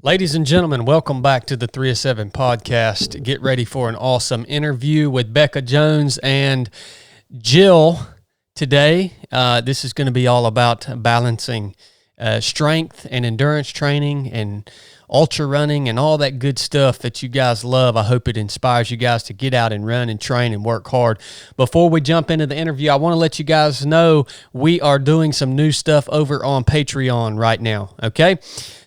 Ladies and gentlemen, welcome back to the 307 podcast. Get ready for an awesome interview with Becca Jones and Jill today. This is going to be all about balancing strength and endurance training and ultra running and all that good stuff that you guys love. I hope it inspires you guys to get out and run and train and work hard. Before we jump into the interview, I want to let you guys know we are doing some new stuff over on Patreon right now, okay?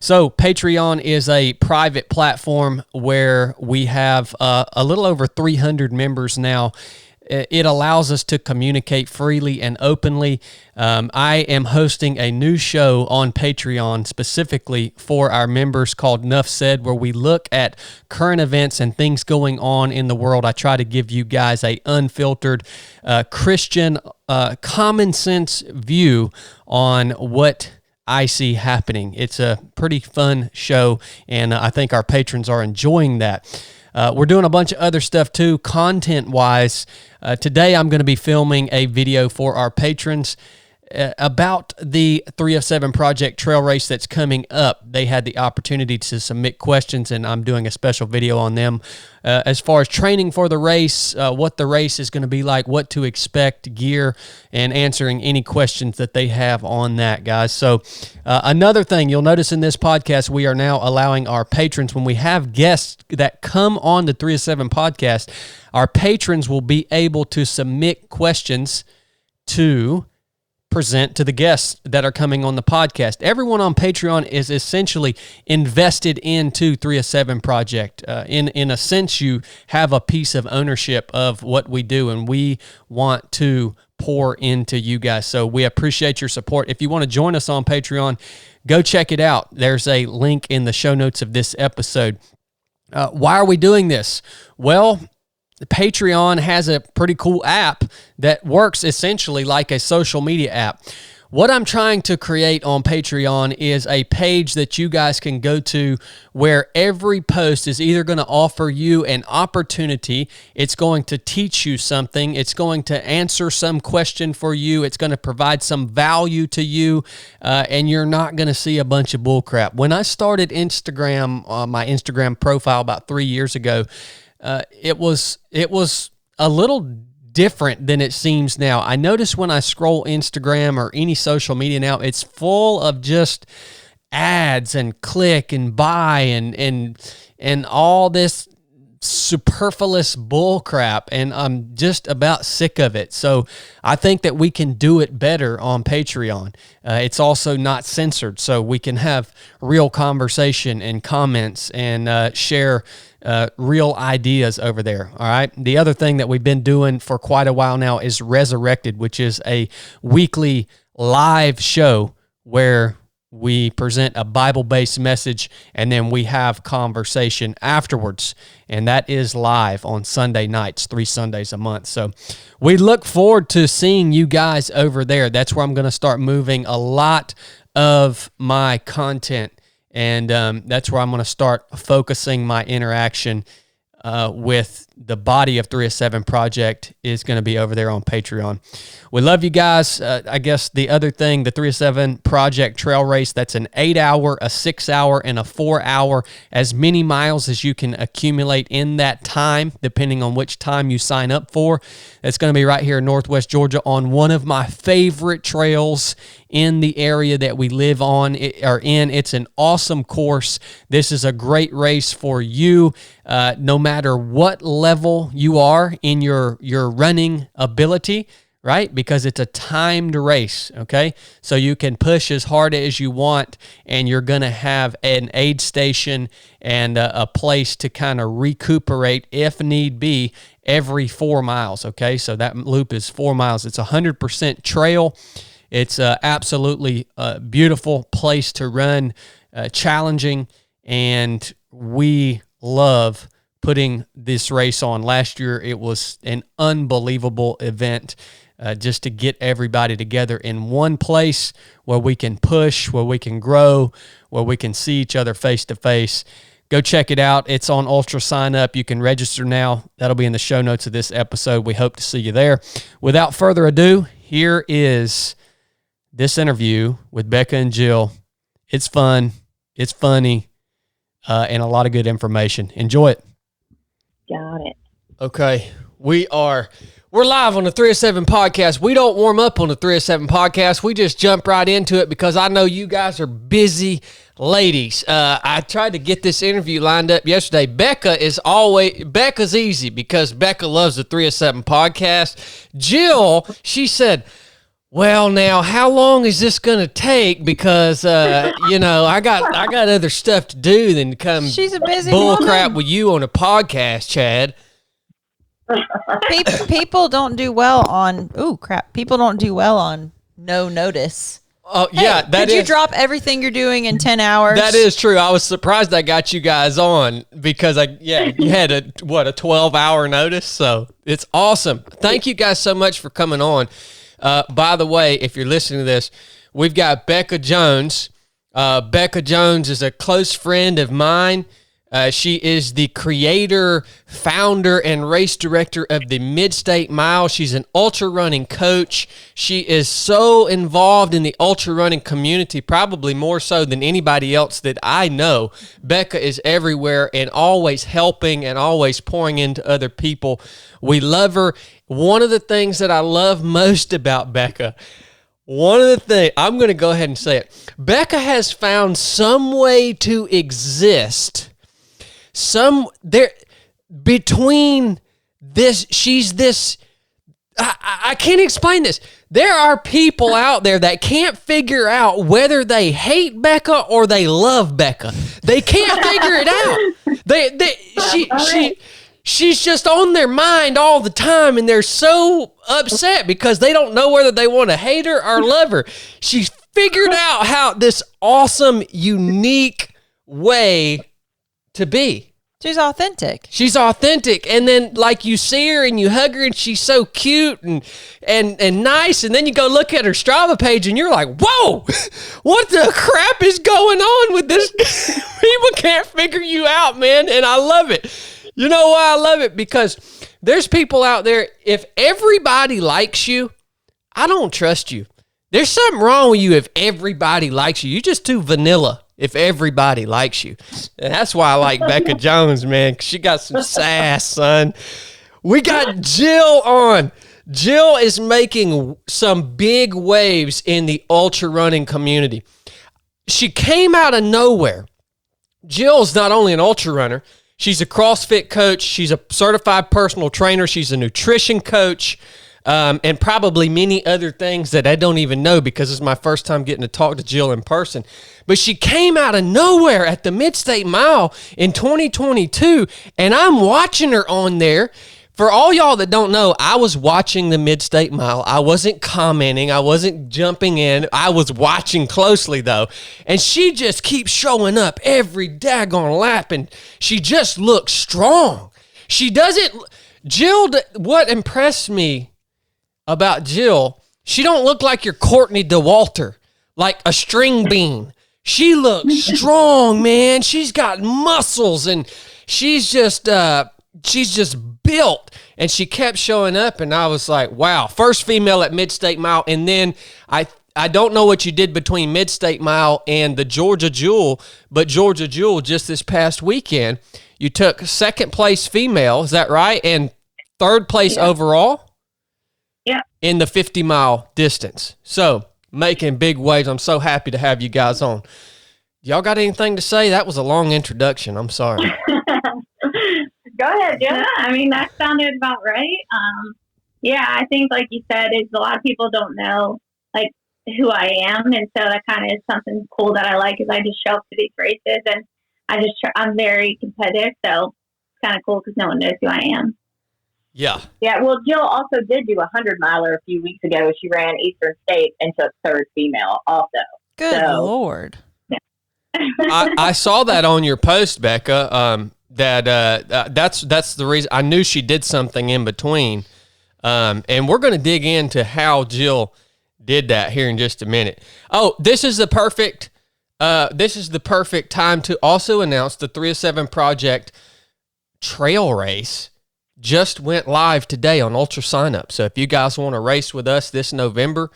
So Patreon is a private platform where we have a little over 300 members now. It allows us to communicate freely and openly. I am hosting a new show on Patreon specifically for our members called Nuff Said, where we look at current events and things going on in the world. I try to give you guys a unfiltered, Christian, common sense view on what I see happening. It's a pretty fun show, and I think our patrons are enjoying that. We're doing a bunch of other stuff too, content-wise. Today I'm going to be filming a video for our patrons about the 307 Project Trail Race that's coming up. They had the opportunity to submit questions, and I'm doing a special video on them. As far as training for the race, what the race is going to be like, what to expect, gear, and answering any questions that they have on that, guys. So another thing you'll notice in this podcast, we are now allowing our patrons, when we have guests that come on the 307 podcast, our patrons will be able to submit questions to present to the guests that are coming on the podcast. Everyone on Patreon is essentially invested into 307 Project. In a sense, you have a piece of ownership of what we do, and we want to pour into you guys. So we appreciate your support. If you want to join us on Patreon, go check it out. There's a link in the show notes of this episode. Why are we doing this? Well, Patreon has a pretty cool app that works essentially like a social media app. What I'm trying to create on Patreon is a page that you guys can go to where every post is either going to offer you an opportunity, it's going to teach you something, it's going to answer some question for you, it's going to provide some value to you, and you're not going to see a bunch of bullcrap. When I started Instagram, my Instagram profile about 3 years ago, it was a little different than it seems now. I notice when I scroll Instagram or any social media now, it's full of just ads and click and buy and all this superfluous bull crap, and I'm just about sick of it. So I think that we can do it better on Patreon. It's also not censored, so we can have real conversation and comments and share real ideas over there, all right? The other thing that we've been doing for quite a while now is Resurrected, which is a weekly live show where we present a Bible-based message, and then we have conversation afterwards, and that is live on Sunday nights, 3 Sundays a month. So we look forward to seeing you guys over there. That's where I'm going to start moving a lot of my content, and that's where I'm going to start focusing my interaction with the body of 307 Project is going to be over there on Patreon. We love you guys. I guess the other thing, the 307 Project Trail Race, that's an 8-hour, a 6-hour, and a 4-hour, as many miles as you can accumulate in that time, depending on which time you sign up for. It's going to be right here in Northwest Georgia on one of my favorite trails in the area that we live on or in. It's an awesome course. This is a great race for you, no matter what level you are in your running ability, right? Because it's a timed race, okay? So you can push as hard as you want, and you're going to have an aid station and a place to kind of recuperate if need be every 4 miles, okay? So that loop is 4 miles. It's 100% trail. It's absolutely a beautiful place to run, challenging, and we love putting this race on. Last year, it was an unbelievable event just to get everybody together in one place where we can push, where we can grow, where we can see each other face to face. Go check it out. It's on Ultra Sign Up. You can register now. That'll be in the show notes of this episode. We hope to see you there. Without further ado, here is this interview with Becca and Jill. It's fun. It's funny. and a lot of good information. Enjoy it. Got it. Okay, we're live on the 307 podcast. We don't warm up on the 307 podcast. We just jump right into it because I know you guys are busy ladies. I tried to get this interview lined up yesterday. Becca's easy because Becca loves the 307 podcast. Jill, she said, well, now, how long is this going to take? Because, I got other stuff to do than come She's a busy bull woman. crap with you on a podcast, Chad. People don't do well on people don't do well on no notice. Oh, yeah. Could you drop everything you're doing in 10 hours? That is true. I was surprised I got you guys on because you had a 12-hour notice. So it's awesome. Thank you guys so much for coming on. By the way, if you're listening to this, we've got Becca Jones. Becca Jones is a close friend of mine. She is the creator, founder, and race director of the Mid-State Mile. She's an ultra running coach. She is so involved in the ultra running community, probably more so than anybody else that I know. Becca is everywhere and always helping and always pouring into other people. We love her. One of the things that I love most about Becca, I'm going to go ahead and say it. Becca has found some way to exist. Between this, I can't explain this. There are people out there that can't figure out whether they hate Becca or they love Becca. They can't figure it out. She's just on their mind all the time, and they're so upset because they don't know whether they want to hate her or love her. She's figured out how this awesome, unique way to be. She's authentic. And then like you see her and you hug her and she's so cute and nice. And then you go look at her Strava page and you're like, whoa, what the crap is going on with this? People can't figure you out, man. And I love it. You know why I love it? Because there's people out there, if everybody likes you, I don't trust you. There's something wrong with you if everybody likes you. You're just too vanilla if everybody likes you. And that's why I like Becca Jones, man. She got some sass, son. We got Jill on. Jill is making some big waves in the ultra running community. She came out of nowhere. Jill's not only an ultra runner, she's a CrossFit coach. She's a certified personal trainer. She's a nutrition coach. And probably many other things that I don't even know because it's my first time getting to talk to Jill in person. But she came out of nowhere at the Mid-State Mile in 2022, and I'm watching her on there. For all y'all that don't know, I was watching the Mid-State Mile. I wasn't commenting. I wasn't jumping in. I was watching closely, though. And she just keeps showing up every daggone lap, and she just looks strong. She doesn't... what impressed me about Jill, she don't look like your Courtney DeWalter, like a string bean. She looks strong, man. She's got muscles, and she's just built. And she kept showing up, and I was like, wow. First female at Mid-State Mile, and then I don't know what you did between Mid-State Mile and the Georgia Jewel, but Georgia Jewel just this past weekend, you took second place female, is that right? And third place overall? Yeah. In the 50-mile distance. So, making big waves. I'm so happy to have you guys on. Y'all got anything to say? That was a long introduction. I'm sorry. Go ahead, Jill. Yeah, I mean, that sounded about right. I think like you said, is a lot of people don't know like who I am. And so that kind of is something cool that I like is I just show up to these races and I'm very competitive. So it's kind of cool because no one knows who I am. Yeah. Yeah, well, Jill also did do a 100-miler a few weeks ago. She ran Eastern State and took third female also. Good Lord. I saw that on your post, Becca, that's the reason. I knew she did something in between. And we're going to dig into how Jill did that here in just a minute. Oh, this is the perfect time to also announce the 307 Project trail race just went live today on Ultra Sign Up. So if you guys want to race with us this November,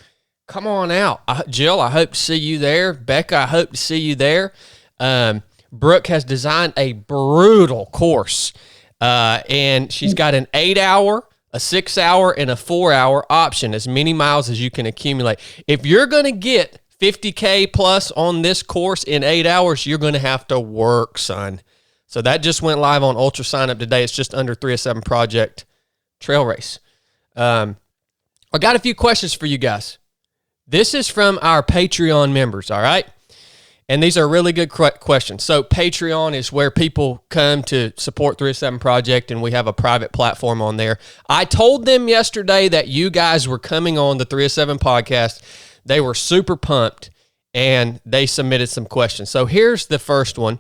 come on out. Jill, I hope to see you there. Becca, I hope to see you there. Brooke has designed a brutal course, and she's got an 8-hour, a 6-hour, and a 4-hour option, as many miles as you can accumulate. If you're going to get 50K plus on this course in 8 hours, you're going to have to work, son. So that just went live on Ultra Sign Up today. It's just under 307 Project Trail Race. I got a few questions for you guys. This is from our Patreon members, all right? And these are really good questions. So Patreon is where people come to support 307 Project, and we have a private platform on there. I told them yesterday that you guys were coming on the 307 podcast. They were super pumped, and they submitted some questions. So here's the first one.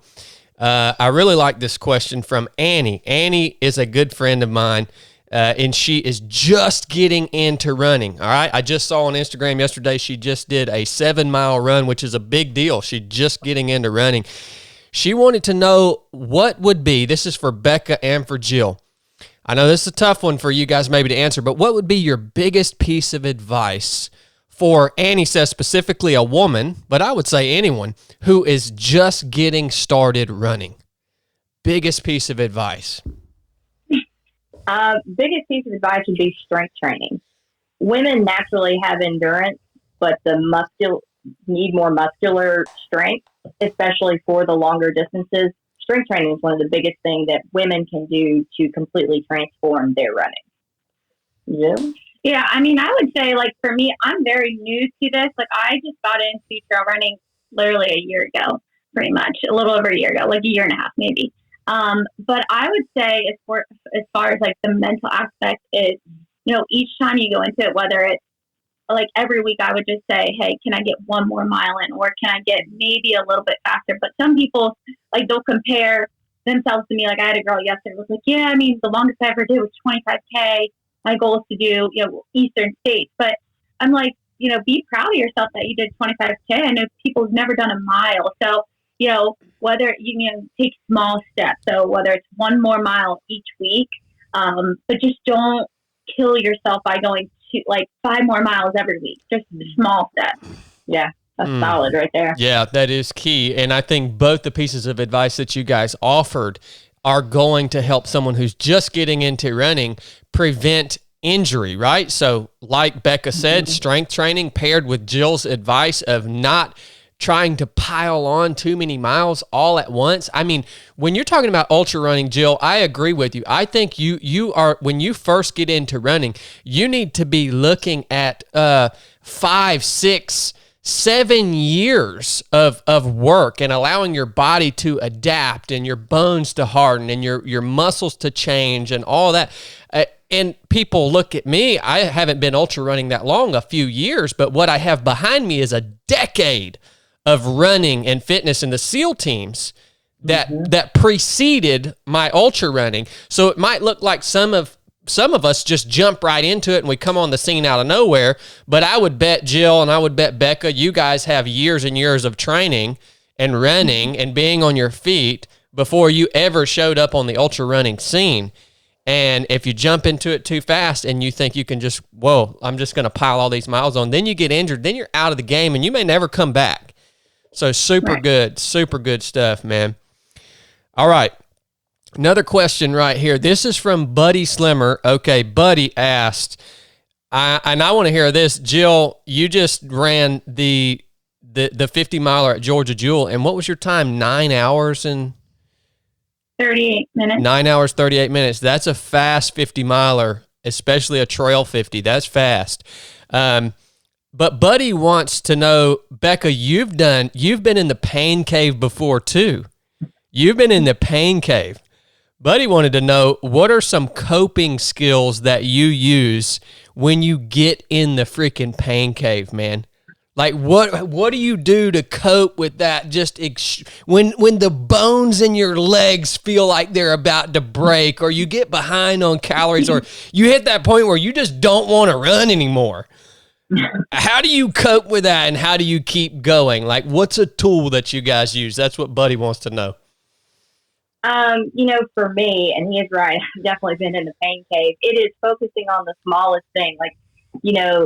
I really like this question from Annie. Annie is a good friend of mine, and she is just getting into running, all right? I just saw on Instagram yesterday she just did a 7-mile run, which is a big deal. She's just getting into running. She wanted to know what would be, this is for Becca and for Jill. I know this is a tough one for you guys maybe to answer, but what would be your biggest piece of advice for, Annie says specifically a woman, but I would say anyone, who is just getting started running? Biggest piece of advice. Biggest piece of advice would be strength training. Women naturally have endurance, but need more muscular strength, especially for the longer distances. Strength training is one of the biggest things that women can do to completely transform their running. Yeah. Yeah, I mean, I would say, like, for me, I'm very new to this. Like, I just got into trail running literally a year ago, pretty much, a little over a year ago, like a year and a half maybe. But I would say as far as like the mental aspect is, each time you go into it, whether it's like every week, I would just say, hey, can I get one more mile in, or can I get maybe a little bit faster? But some people, like, they'll compare themselves to me. Like, I had a girl yesterday who was like, yeah, I mean, the longest I ever did was 25K. My goal is to do, Eastern States. But I'm like, be proud of yourself that you did 25K. I know people who've never done a mile. So, whether you can take small steps. So whether it's one more mile each week, but just don't kill yourself by going to like 5 more miles every week. Just small steps. Yeah, that's solid right there. Yeah, that is key. And I think both the pieces of advice that you guys offered are going to help someone who's just getting into running prevent injury, right? So like Becca said, strength training paired with Jill's advice of not trying to pile on too many miles all at once. I mean, when you're talking about ultra running, Jill, I agree with you. I think you are, when you first get into running, you need to be looking at 5, 6, 7 years of work and allowing your body to adapt and your bones to harden and your muscles to change and all that. And people look at me, I haven't been ultra running that long, a few years, but what I have behind me is a decade of running and fitness in the SEAL teams that preceded my ultra running. So it might look like some of us just jump right into it and we come on the scene out of nowhere. But I would bet Jill and I would bet Becca, you guys have years and years of training and running and being on your feet before you ever showed up on the ultra running scene. And if you jump into it too fast and you think you can just, I'm just going to pile all these miles on, then you get injured, then you're out of the game and you may never come back. So super good stuff, man. All right. Another question right here. This is from Buddy Slimmer. Okay, Buddy asked, and I want to hear this. Jill, you just ran the 50 miler at Georgia Jewel, and what was your time? 9 hours and 38 minutes. 9 hours, 38 minutes. That's a fast 50 miler, especially a trail 50. That's fast. But Buddy wants to know, Becca, you've been in the pain cave before too. You've been in the pain cave. Buddy wanted to know, what are some coping skills that you use when you get in the freaking pain cave, man? Like, what do you do to cope with that? Just when the bones in your legs feel like they're about to break, or you get behind on calories, or you hit that point where you just don't want to run anymore. How do you cope with that, and how do you keep going? Like, what's a tool that you guys use? That's what Buddy wants to know. For me, and he is right, I've definitely been in the pain cave. It is focusing on the smallest thing. Like, you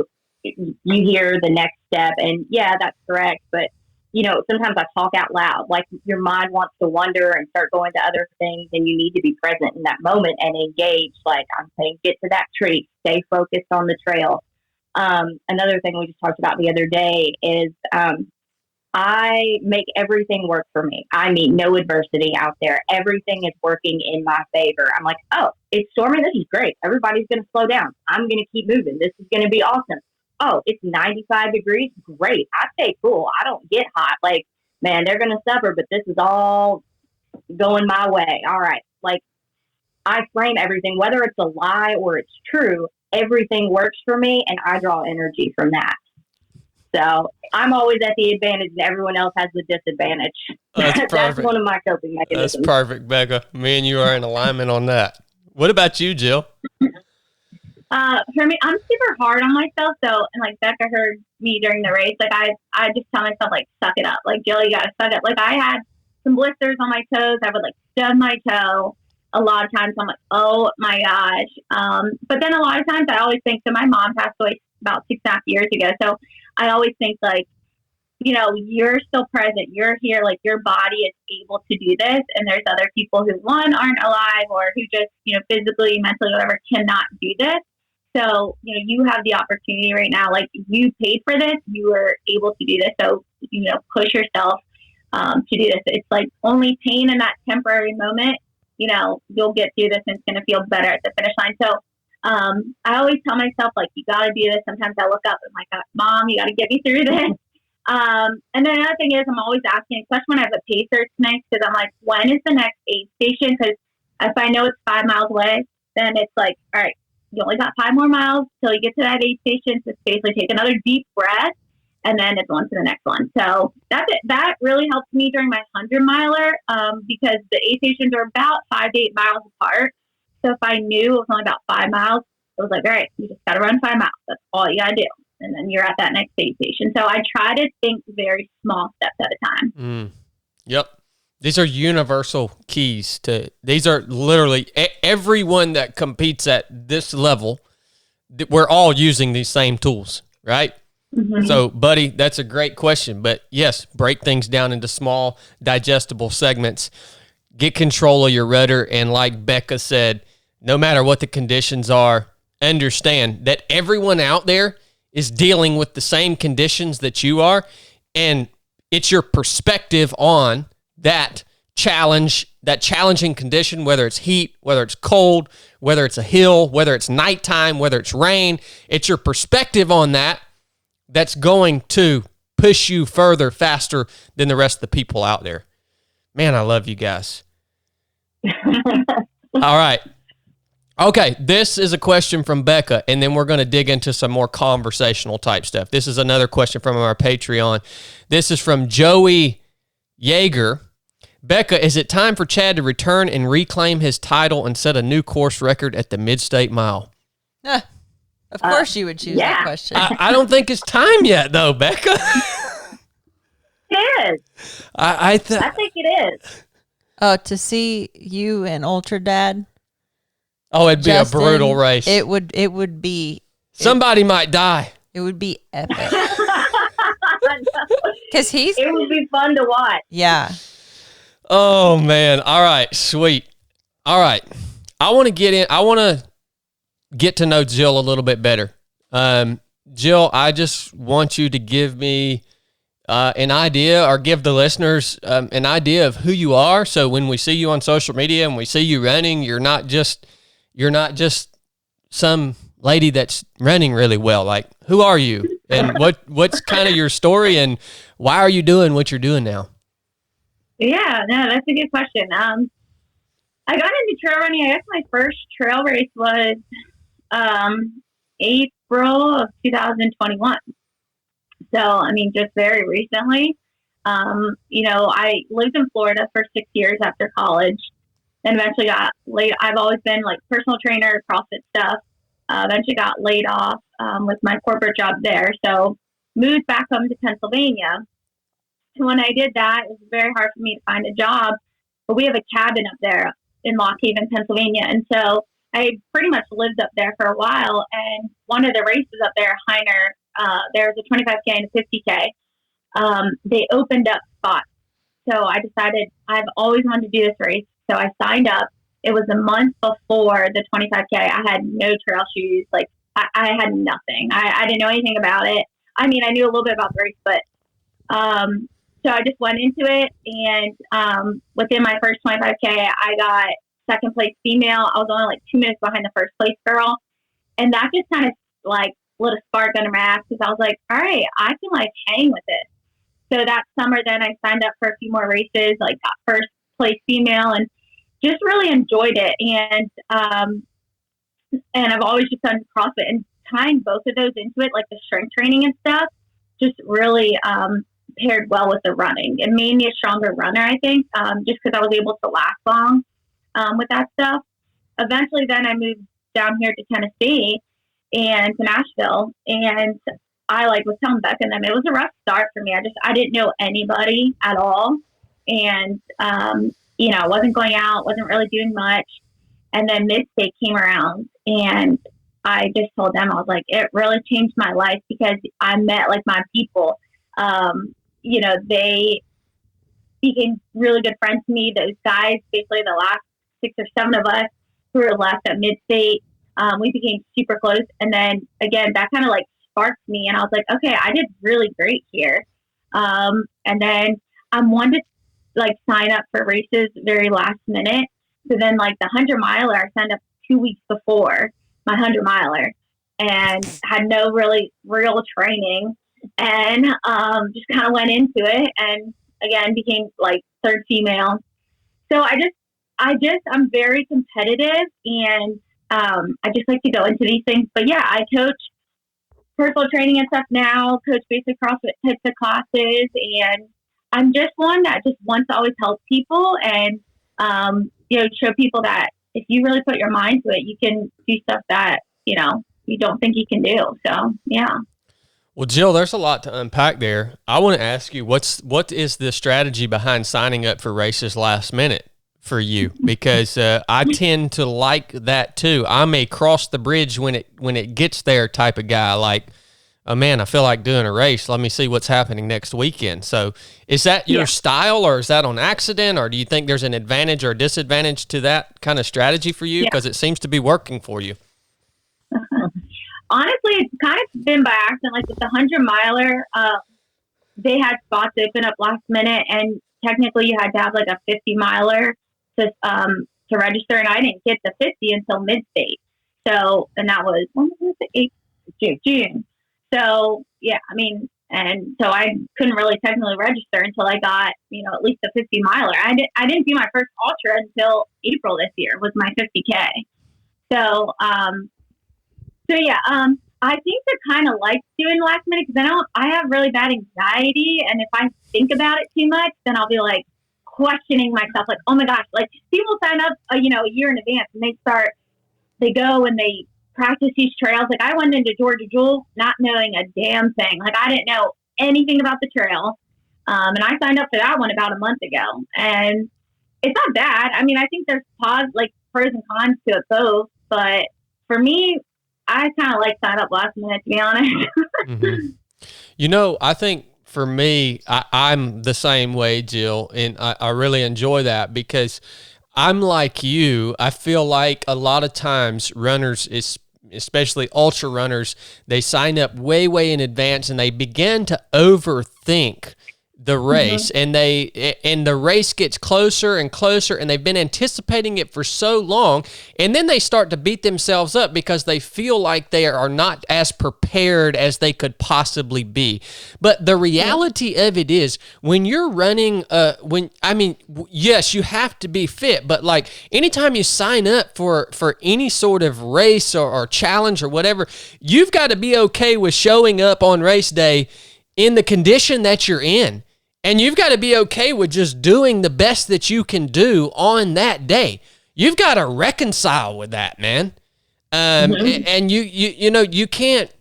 hear the next step, and yeah, that's correct. But sometimes I talk out loud, like your mind wants to wander and start going to other things, and you need to be present in that moment and engage. Like I'm saying, get to that tree, stay focused on the trail. Another thing we just talked about the other day is I make everything work for me. I meet no adversity out there. Everything is working in my favor. I'm like, oh, it's storming. This is great. Everybody's going to slow down. I'm going to keep moving. This is going to be awesome. Oh, it's 95 degrees. Great. I stay cool. I don't get hot. Like, man, they're going to suffer, but this is all going my way. All right. Like, I frame everything, whether it's a lie or it's true, everything works for me, and I draw energy from that. So I'm always at the advantage and everyone else has the disadvantage. That's one of my coping mechanisms. That's perfect, Becca. Me and you are in alignment on that. What about you, Jill? For me, I'm super hard on myself. So, and like Becca heard me during the race, like I just tell myself, like, suck it up. Like, Jill, you got to suck it. Like, I had some blisters on my toes. I would like stub my toe. A lot of times I'm like, oh my gosh. But then a lot of times I always think, so my mom passed away about 6.5 years ago. So I always think like, you're still present. You're here. Like your body is able to do this. And there's other people who aren't alive or who just, physically, mentally, whatever, cannot do this. So, you have the opportunity right now. Like you paid for this. You were able to do this. So, push yourself to do this. It's like only pain in that temporary moment. You'll get through this and it's going to feel better at the finish line. So, I always tell myself, like, you got to do this. Sometimes I look up and I'm like, Mom, you got to get me through this. And then another thing is I'm always asking, especially when I have a pacer tonight, because I'm like, when is the next aid station? Because if I know it's 5 miles away, then it's like, all right, you only got 5 more miles till you get to that aid station. So basically take another deep breath and then it's on to the next one. So that's it. That really helped me during my 100-miler because the aid stations are about 5 to 8 miles apart. So if I knew it was only about 5 miles, it was like, all right, you just got to run 5 miles. That's all you got to do. And then you're at that next aid station. So I try to think very small steps at a time. Yep. These are universal keys these are literally everyone that competes at this level. We're all using these same tools, right? Mm-hmm. So, buddy, that's a great question. But yes, break things down into small, digestible segments. Get control of your rudder. And like Becca said, no matter what the conditions are, understand that everyone out there is dealing with the same conditions that you are. And it's your perspective on that challenging condition, whether it's heat, whether it's cold, whether it's a hill, whether it's nighttime, whether it's rain. It's your perspective on that's going to push you further, faster than the rest of the people out there. Man, I love you guys. All right. Okay, this is a question from Becca, and then we're going to dig into some more conversational type stuff. This is another question from our Patreon. This is from Joey Yeager. Becca, is it time for Chad to return and reclaim his title and set a new course record at the Mid-State Mile? Of course you would choose that question. I don't think it's time yet, though, Becca. It is. I think it is. To see you and Ultra Dad. Oh, it'd be Justin, a brutal race. It would be. Somebody might die. It would be epic. Because it would be fun to watch. Yeah. Oh, man. All right. Sweet. All right. I want to get to know Jill a little bit better. Jill, I just want you to give me an idea, or give the listeners an idea of who you are. So when we see you on social media and we see you running, you're not just some lady that's running really well. Like, who are you, and what's kind of your story, and why are you doing what you're doing now? Yeah, no, that's a good question. I got into trail running. I guess my first trail race was April of 2021. So, I mean, just very recently. I lived in Florida for 6 years after college, and eventually got laid. I've always been like personal trainer, CrossFit stuff. Eventually got laid off with my corporate job there. So moved back home to Pennsylvania. And when I did that, it was very hard for me to find a job. But we have a cabin up there in Lock Haven, Pennsylvania. And so I pretty much lived up there for a while. And one of the races up there, Heiner, there was a 25K and a 50K. they opened up spots. So I decided I've always wanted to do this race. So I signed up. It was a month before the 25K. I had no trail shoes. Like I had nothing. I didn't know anything about it. I mean, I knew a little bit about the race, but so I just went into it, and within my first 25K, I got second place female. I was only like 2 minutes behind the first place girl, and that just kind of like lit a spark under my ass because I was like, all right, I can like hang with it. So that summer, then I signed up for a few more races, like got first place female, and just really enjoyed it. And I've always just done CrossFit, and tying both of those into it, like the strength training and stuff, just really paired well with the running. It made me a stronger runner, I think, just because I was able to last long with that stuff. Eventually, then I moved down here to Tennessee and to Nashville, and I like was telling Becca and them it was a rough start for me. I didn't know anybody at all, and you know, wasn't going out, wasn't really doing much. And then Mid-State came around, and I just told them, I was like, it really changed my life because I met like my people. You know, they became really good friends to me. Those guys, basically the last 6 or 7 of us who were left at Mid-State, we became super close. And then again, that kind of like sparked me, and I was like, okay, I did really great here. And then I wanted to like sign up for races very last minute. So then like the 100-miler, I signed up 2 weeks before my 100-miler and had no really real training, and just kind of went into it, and again became like third female. So I'm very competitive, and I just like to go into these things. But yeah, I coach personal training and stuff now, coach basic CrossFit types of classes, and I'm just one that just wants to always help people and you know, show people that if you really put your mind to it, you can do stuff that, you know, you don't think you can do. So, yeah. Well, Jill, there's a lot to unpack there. I want to ask you, what is the strategy behind signing up for races last minute for you? Because I tend to like that too. I'm a cross the bridge when it gets there type of guy. Like, oh man, I feel like doing a race. Let me see what's happening next weekend. So is that your style, or is that on accident, or do you think there's an advantage or a disadvantage to that kind of strategy for you? Because it seems to be working for you. Honestly, it's kind of been by accident. Like with the 100-miler, they had spots open up last minute, and technically you had to have like a 50-miler to register, and I didn't get the 50 until Mid-State. So, and that was, when was it? June. So, yeah, I mean, and so I couldn't really technically register until I got, you know, at least a 50-miler. I didn't do my first ultra until April this year, was my 50K. So, yeah, I think to kind of like doing last minute because I have really bad anxiety, and if I think about it too much, then I'll be like questioning myself, like, oh my gosh, like people sign up, you know, a year in advance, and they go and they practice these trails. Like I went into Georgia Jewel not knowing a damn thing. Like I didn't know anything about the trail, and I signed up for that one about a month ago, and it's not bad. I mean, I think there's pros and cons to it both, but for me, I kind of like sign up last minute, to be honest. Mm-hmm. You know, I think for me, I'm the same way, Jill, and I really enjoy that because I'm like you. I feel like a lot of times runners, especially ultra runners, they sign up way in advance and they begin to overthink the race, and the race gets closer and closer, and they've been anticipating it for so long, and then they start to beat themselves up because they feel like they are not as prepared as they could possibly be. But the reality of it is, when you're running, yes, you have to be fit, but like anytime you sign up for any sort of race or challenge or whatever, you've got to be okay with showing up on race day in the condition that you're in. And you've got to be okay with just doing the best that you can do on that day. You've got to reconcile with that, man. And you can't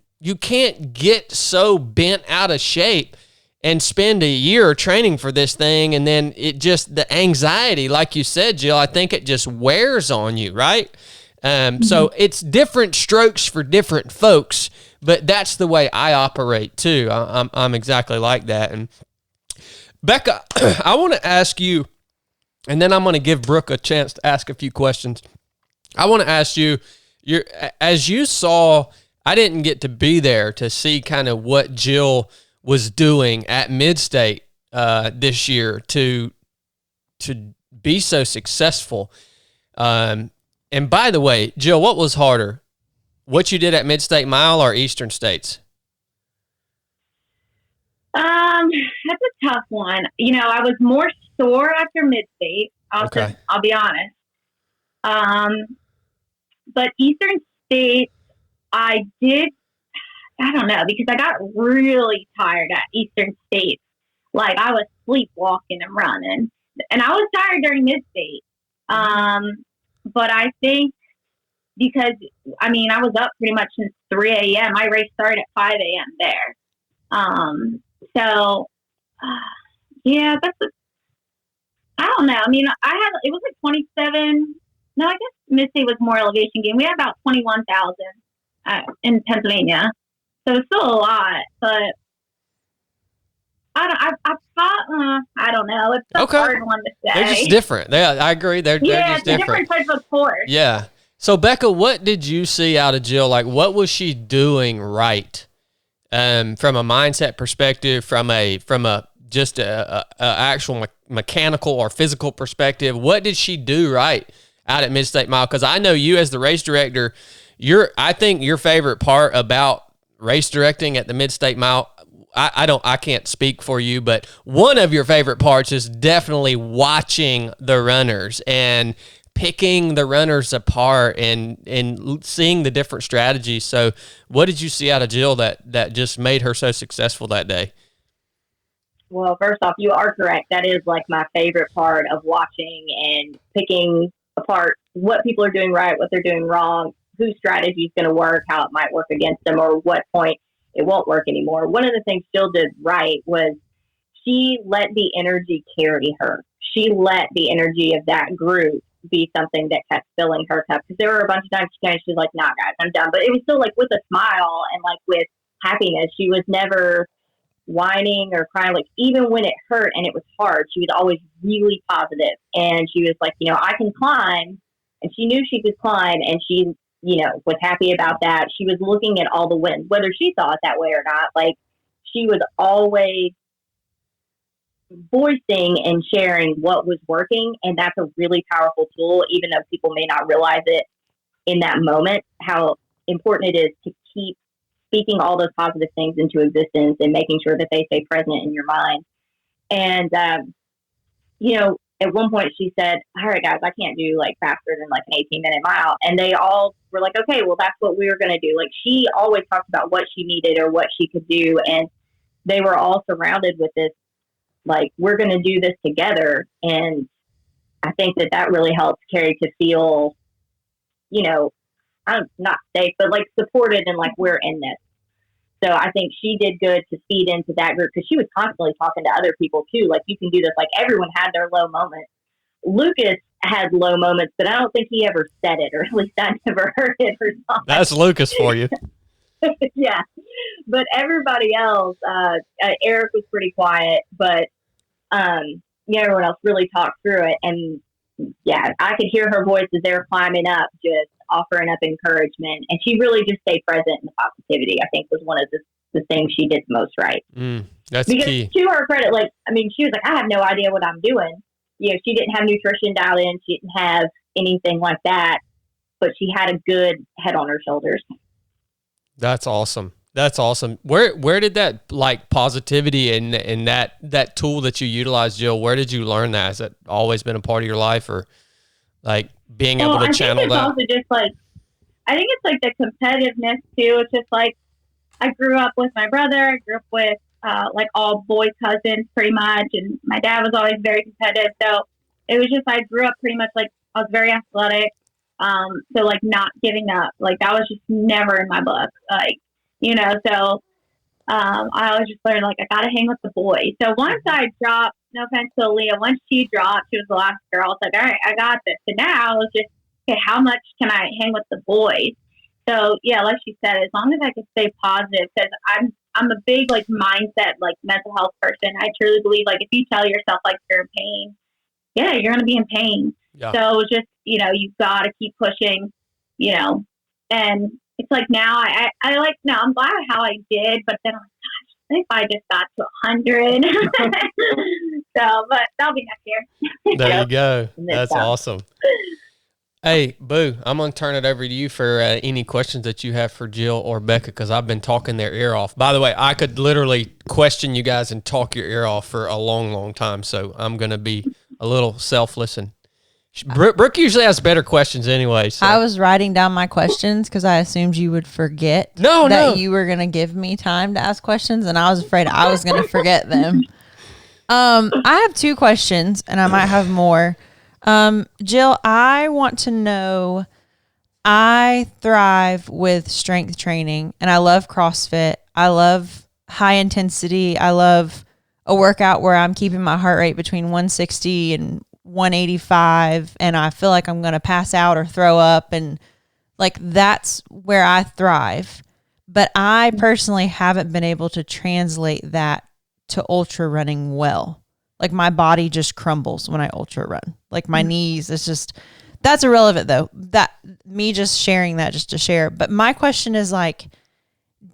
get so bent out of shape and spend a year training for this thing, and then the anxiety, like you said, Jill, I think it just wears on you, right? So it's different strokes for different folks, but that's the way I operate too. I'm exactly like that. And Becca, I want to ask you, and then I'm going to give Brooke a chance to ask a few questions. I want to ask you, as you saw, I didn't get to be there to see kind of what Jill was doing at Mid-State this year to be so successful. And by the way, Jill, what was harder, what you did at Mid-State Mile or Eastern States? That's a tough one. I was more sore after Mid-State. I'll be honest. But Eastern States, I don't know, because I got really tired at Eastern States. Like, I was sleepwalking and running. And I was tired during Mid-State. But I think because, I was up pretty much since 3 a.m. My race started at 5 a.m. there. Yeah, I don't know. It was like 27. No, I guess Mid-State was more elevation game. We had about 21,000 in Pennsylvania. So it's still a lot, but I don't know. It's a hard one to say. They're just different. I agree. They're just different. Different type of sport. Yeah. So Becca, what did you see out of Jill? Like, what was she doing right? From a mindset perspective, from a actual mechanical or physical perspective, what did she do right out at Mid-State Mile? Because I know you as the race director, I think your favorite part about race directing at the Mid-State Mile, I can't speak for you, but one of your favorite parts is definitely watching the runners and picking the runners apart and seeing the different strategies. So what did you see out of Jill that just made her so successful that day? Well, first off, you are correct. That is like my favorite part of watching and picking apart what people are doing right, what they're doing wrong, whose strategy is going to work, how it might work against them, or what point it won't work anymore. One of the things Jill did right was she let the energy carry her. She let the energy of that group be something that kept filling her cup. Because there were a bunch of times she's like, nah, guys, I'm done. But it was still like with a smile and like with happiness. She was never whining or crying. Like, even when it hurt and it was hard, she was always really positive. And she was like, I can climb. And she knew she could climb. And she, was happy about that. She was looking at all the wins, whether she saw it that way or not. Like, she was always voicing and sharing what was working, and that's a really powerful tool, even though people may not realize it in that moment, how important it is to keep speaking all those positive things into existence and making sure that they stay present in your mind. And at one point she said, all right, guys, I can't do like faster than like an 18-minute mile. And they all were like, okay, well, that's what we were going to do. Like, she always talked about what she needed or what she could do. And they were all surrounded with this, like, we're going to do this together. And I think that really helps Carrie to feel, I'm not safe, but like supported and like, we're in this. So I think she did good to feed into that group, because she was constantly talking to other people too. Like, you can do this. Like, everyone had their low moments. Lucas had low moments, but I don't think he ever said it, or at least I never heard it or something. That's Lucas for you. Yeah. But everybody else, Eric was pretty quiet, but everyone else really talked through it. And yeah, I could hear her voice as they were climbing up, just offering up encouragement. And she really just stayed present in the positivity, I think, was one of the things she did most right. That's because key. To her credit, she was like, I have no idea what I'm doing. She didn't have nutrition dialed in. She didn't have anything like that, but she had a good head on her shoulders. That's awesome. That's awesome. Where did that like positivity and that tool that you utilized, Jill, where did you learn that? Has that always been a part of your life, or like being able to channel that? Also just like, I think it's like the competitiveness too. It's just like, I grew up with my brother. I grew up with like all boy cousins pretty much. And my dad was always very competitive. So it was just, I grew up pretty much like, I was very athletic. So like not giving up, like that was just never in my book. Like, so I always just learned, like, I got to hang with the boys. So once I dropped, no offense to Aaliyah, once she dropped, she was the last girl. I was like, all right, I got this. So now it's just okay, how much can I hang with the boys? So yeah, like she said, as long as I can stay positive, because I'm a big like mindset, like mental health person. I truly believe like if you tell yourself like you're in pain, yeah, you're gonna be in pain. Yeah. So just you've got to keep pushing, and it's like now I like now I'm glad how I did, but then I'm like, gosh, if I just got to 100. So, but that'll be next year. There you go. That's awesome. Hey, Boo, I'm going to turn it over to you for any questions that you have for Jill or Becca, because I've been talking their ear off. By the way, I could literally question you guys and talk your ear off for a long, long time, so I'm going to be a little selfless. And Brooke usually has better questions anyway. So. I was writing down my questions because I assumed you would forget you were going to give me time to ask questions, and I was afraid I was going to forget them. I have 2 questions, and I might have more. Jill, I want to know, I thrive with strength training and I love CrossFit. I love high intensity. I love a workout where I'm keeping my heart rate between 160 and 185 and I feel like I'm going to pass out or throw up, and like that's where I thrive. But I personally haven't been able to translate that to ultra running well. Like my body just crumbles when I ultra run. Like my knees, it's just, that's irrelevant though. That me just sharing that just to share. But my question is like,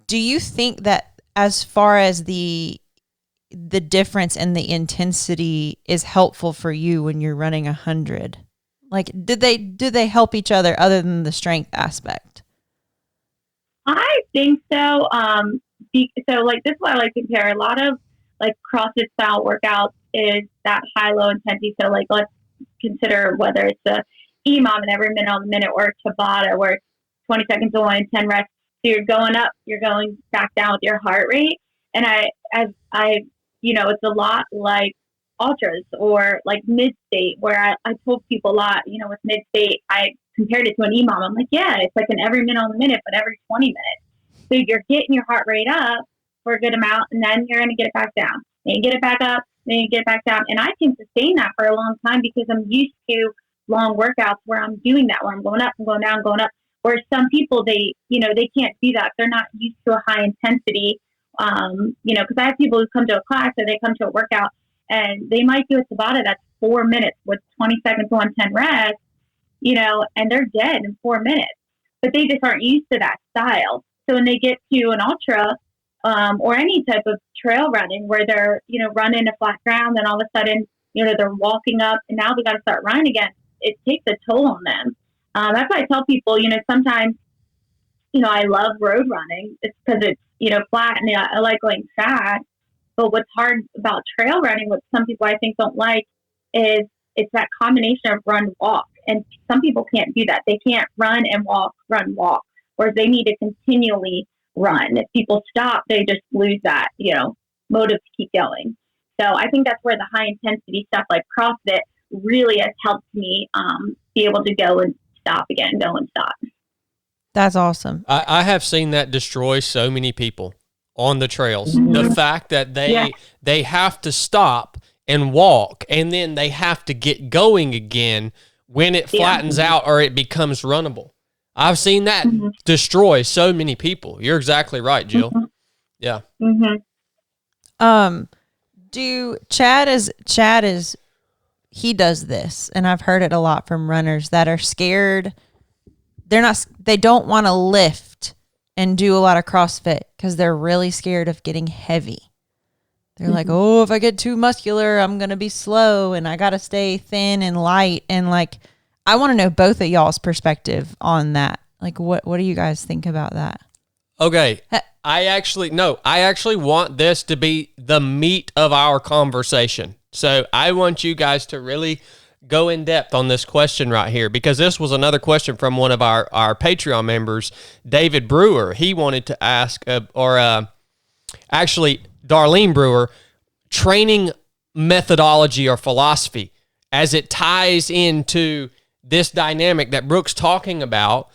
do you think that as far as the difference in the intensity is helpful for you when you're running 100? Like, did they help each other other than the strength aspect? I think so. So like this is what I like to compare. A lot of like CrossFit style workouts is that high-low intensity. So like let's consider whether it's a EMOM and every minute on the minute, or Tabata where it's 20 seconds on, 10 reps. So you're going up, you're going back down with your heart rate. And I it's a lot like ultras or like mid-state, where I told people a lot, with mid-state, I compared it to an EMOM. I'm like, yeah, it's like an every minute on the minute, but every 20 minutes. So you're getting your heart rate up for a good amount, and then you're going to get it back down. Then you get it back up, then you get it back down. And I can sustain that for a long time because I'm used to long workouts where I'm doing that, where I'm going up and going down, going up. Where some people, they can't do that. They're not used to a high intensity, because I have people who come to a class or they come to a workout and they might do a Tabata that's 4 minutes with 20 seconds on 10 reps, and they're dead in 4 minutes. But they just aren't used to that style. So when they get to an ultra, or any type of trail running where they're, running a flat ground and all of a sudden, they're walking up and now they got to start running again. It takes a toll on them. That's why I tell people, sometimes, I love road running. It's because it's, flat and I like going fast. But what's hard about trail running, what some people I think don't like, is it's that combination of run, walk. And some people can't do that. They can't run and walk, run, walk. Whereas they need to continually run. If people stop, they just lose that, motive to keep going. So I think that's where the high intensity stuff like CrossFit really has helped me be able to go and stop again, go and stop. That's awesome. I have seen that destroy so many people on the trails. Mm-hmm. The fact that they have to stop and walk, and then they have to get going again when it flattens out or it becomes runnable. I've seen that destroy so many people. You're exactly right, Jill. Mm-hmm. Yeah. Mm-hmm. Chad is he does this, and I've heard it a lot from runners that are scared. They don't want to lift and do a lot of CrossFit because they're really scared of getting heavy. They're like, oh, if I get too muscular, I'm going to be slow and I got to stay thin and light. And like, I want to know both of y'all's perspective on that. Like, what do you guys think about that? Okay. I actually want this to be the meat of our conversation. So I want you guys to really go in depth on this question right here, because this was another question from one of our Patreon members, David Brewer. He wanted to ask, actually Darlene Brewer, training methodology or philosophy as it ties into this dynamic that Brooke's talking about,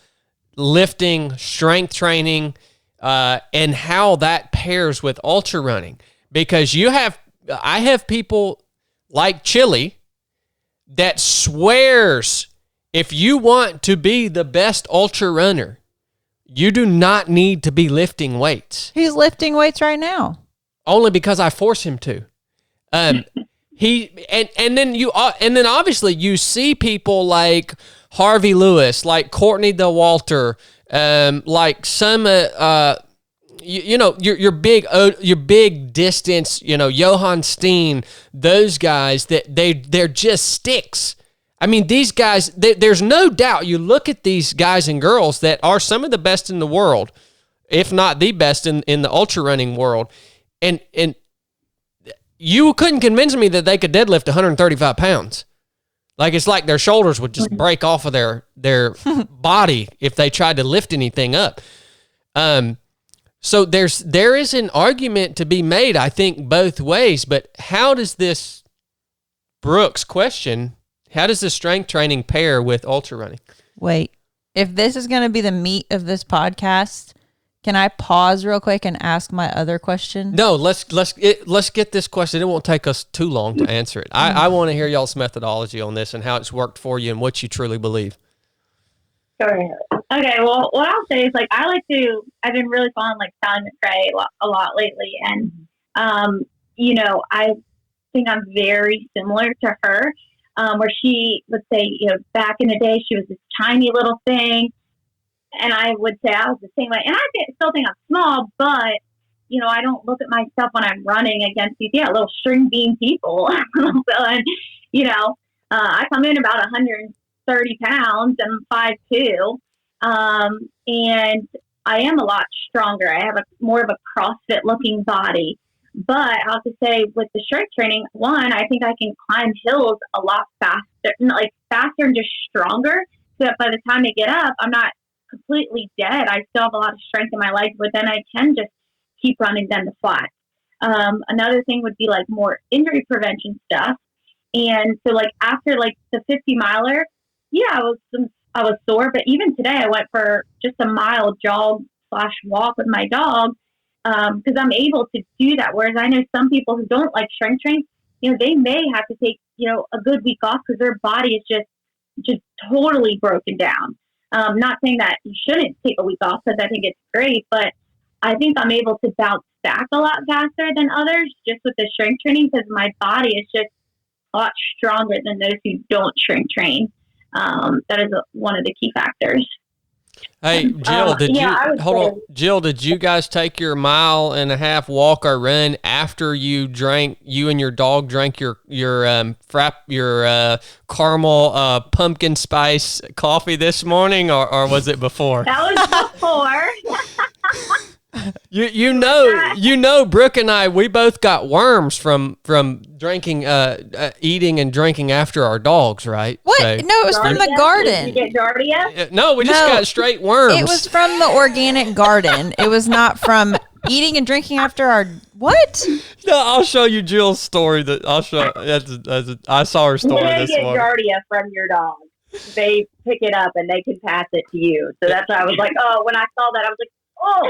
lifting, strength training, and how that pairs with ultra running. Because I have people like Chili that swears if you want to be the best ultra runner, you do not need to be lifting weights. He's lifting weights right now. Only because I force him to. And then obviously you see people like Harvey Lewis, like Courtney DeWalter, like some your big distance, Johann Steen, those guys that they're just sticks. I mean, these guys, there's no doubt. You look at these guys and girls that are some of the best in the world, if not the best in the ultra running world, and you couldn't convince me that they could deadlift 135 pounds. Like, it's like their shoulders would just break off of their body if they tried to lift anything up. So there is an argument to be made, I think, both ways. But how does this Brooks question? How does the strength training pair with ultra running? Wait, if this is going to be the meat of this podcast, can I pause real quick and ask my other question? No, let's get this question. It won't take us too long to answer it. I want to hear y'all's methodology on this and how it's worked for you and what you truly believe. Sure. Okay, well, what I'll say is, like, I've been really following, like, Sally McRae a lot lately, and, I think I'm very similar to her, where she would say, back in the day, she was this tiny little thing, and I would say I was the same way, and I still think I'm small, but, I don't look at myself when I'm running against these, little string bean people, and, I come in about 130 pounds, and I'm 5'2", and I am a lot stronger. I have more of a CrossFit looking body, but I have to say, with the strength training, one, I think I can climb hills a lot faster and just stronger, so that by the time I get up, I'm not completely dead. I still have a lot of strength in my legs, but then I can just keep running down the flat. Another thing would be, like, more injury prevention stuff. And so, like, after, like, the 50 miler, I was sore, but even today I went for just a mile jog/walk with my dog, because I'm able to do that. Whereas I know some people who don't like strength train, they may have to take, a good week off because their body is just totally broken down. Not saying that you shouldn't take a week off, because I think it's great, but I think I'm able to bounce back a lot faster than others just with the strength training, because my body is just a lot stronger than those who don't strength train. That is one of the key factors. Hey, Jill, Jill, did you guys take your 1.5 mile walk or run after you and your dog drank your caramel pumpkin spice coffee this morning, or was it before? That was before. You know, Brooke and I, we both got worms from drinking, eating and drinking after our dogs, right? What? So, no, it was from the garden. Did you get Giardia? No, we just got straight worms. It was from the organic garden. It was not from eating and drinking after our what? No, I'll show you Jill's story. I saw her story this morning. You get Giardia from your dog. They pick it up and they can pass it to you. So that's why I was like, when I saw that, I was like, oh,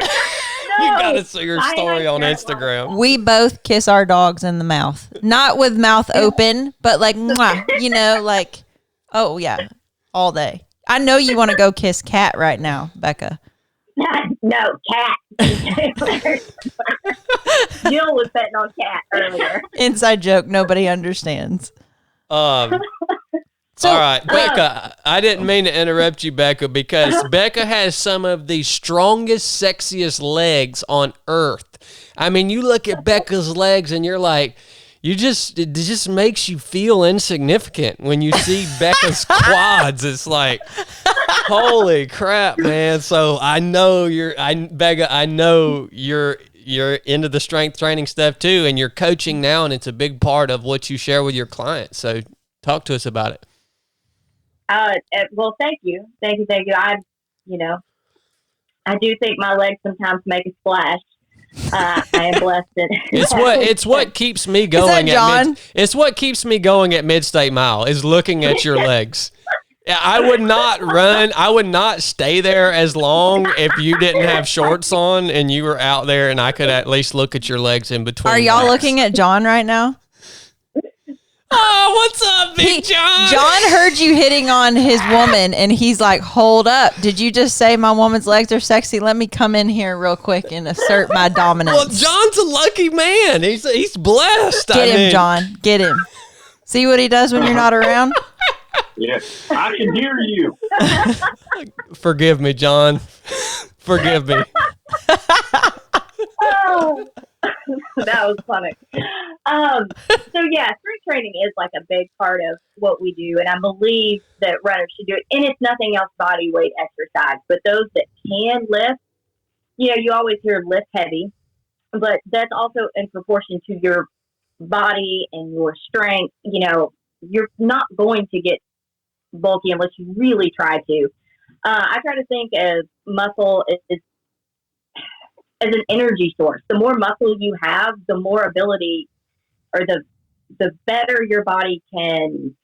no. You gotta see your story on Instagram. We both kiss our dogs in the mouth. Not with mouth open, but like, mwah, like, oh yeah, all day. I know you want to go kiss Cat right now, Becca. No, Cat. Jill was betting on Cat earlier. Inside joke, nobody understands. All right, Becca, I didn't mean to interrupt you, Becca, because Becca has some of the strongest, sexiest legs on earth. I mean, you look at Becca's legs and you're like, it just makes you feel insignificant when you see Becca's quads. It's like, holy crap, man. So I know Becca, I know you're into the strength training stuff too, and you're coaching now, and it's a big part of what you share with your clients. So talk to us about it. Well, thank you. I do think my legs sometimes make a splash. I am blessed. It's what keeps me going. It's what keeps me going at Mid-State Mile is looking at your legs. I would not run. I would not stay there as long if you didn't have shorts on and you were out there, and I could at least look at your legs in between. Are y'all looking at John right now? Oh, what's up, Big John? John heard you hitting on his woman, and he's like, hold up. Did you just say my woman's legs are sexy? Let me come in here real quick and assert my dominance. Well, John's a lucky man. He's blessed. Get him, John. Get him. See what he does when you're not around? Yes, I can hear you. Forgive me, John. Forgive me. Oh, that was funny. So yeah, strength training is like a big part of what we do, and I believe that runners should do it. And it's nothing else body weight exercise, but those that can lift, you always hear lift heavy, but that's also in proportion to your body and your strength. You're not going to get bulky unless you really try to. I try to think of muscle as an energy source. The more muscle you have, the more ability, or the better your body can.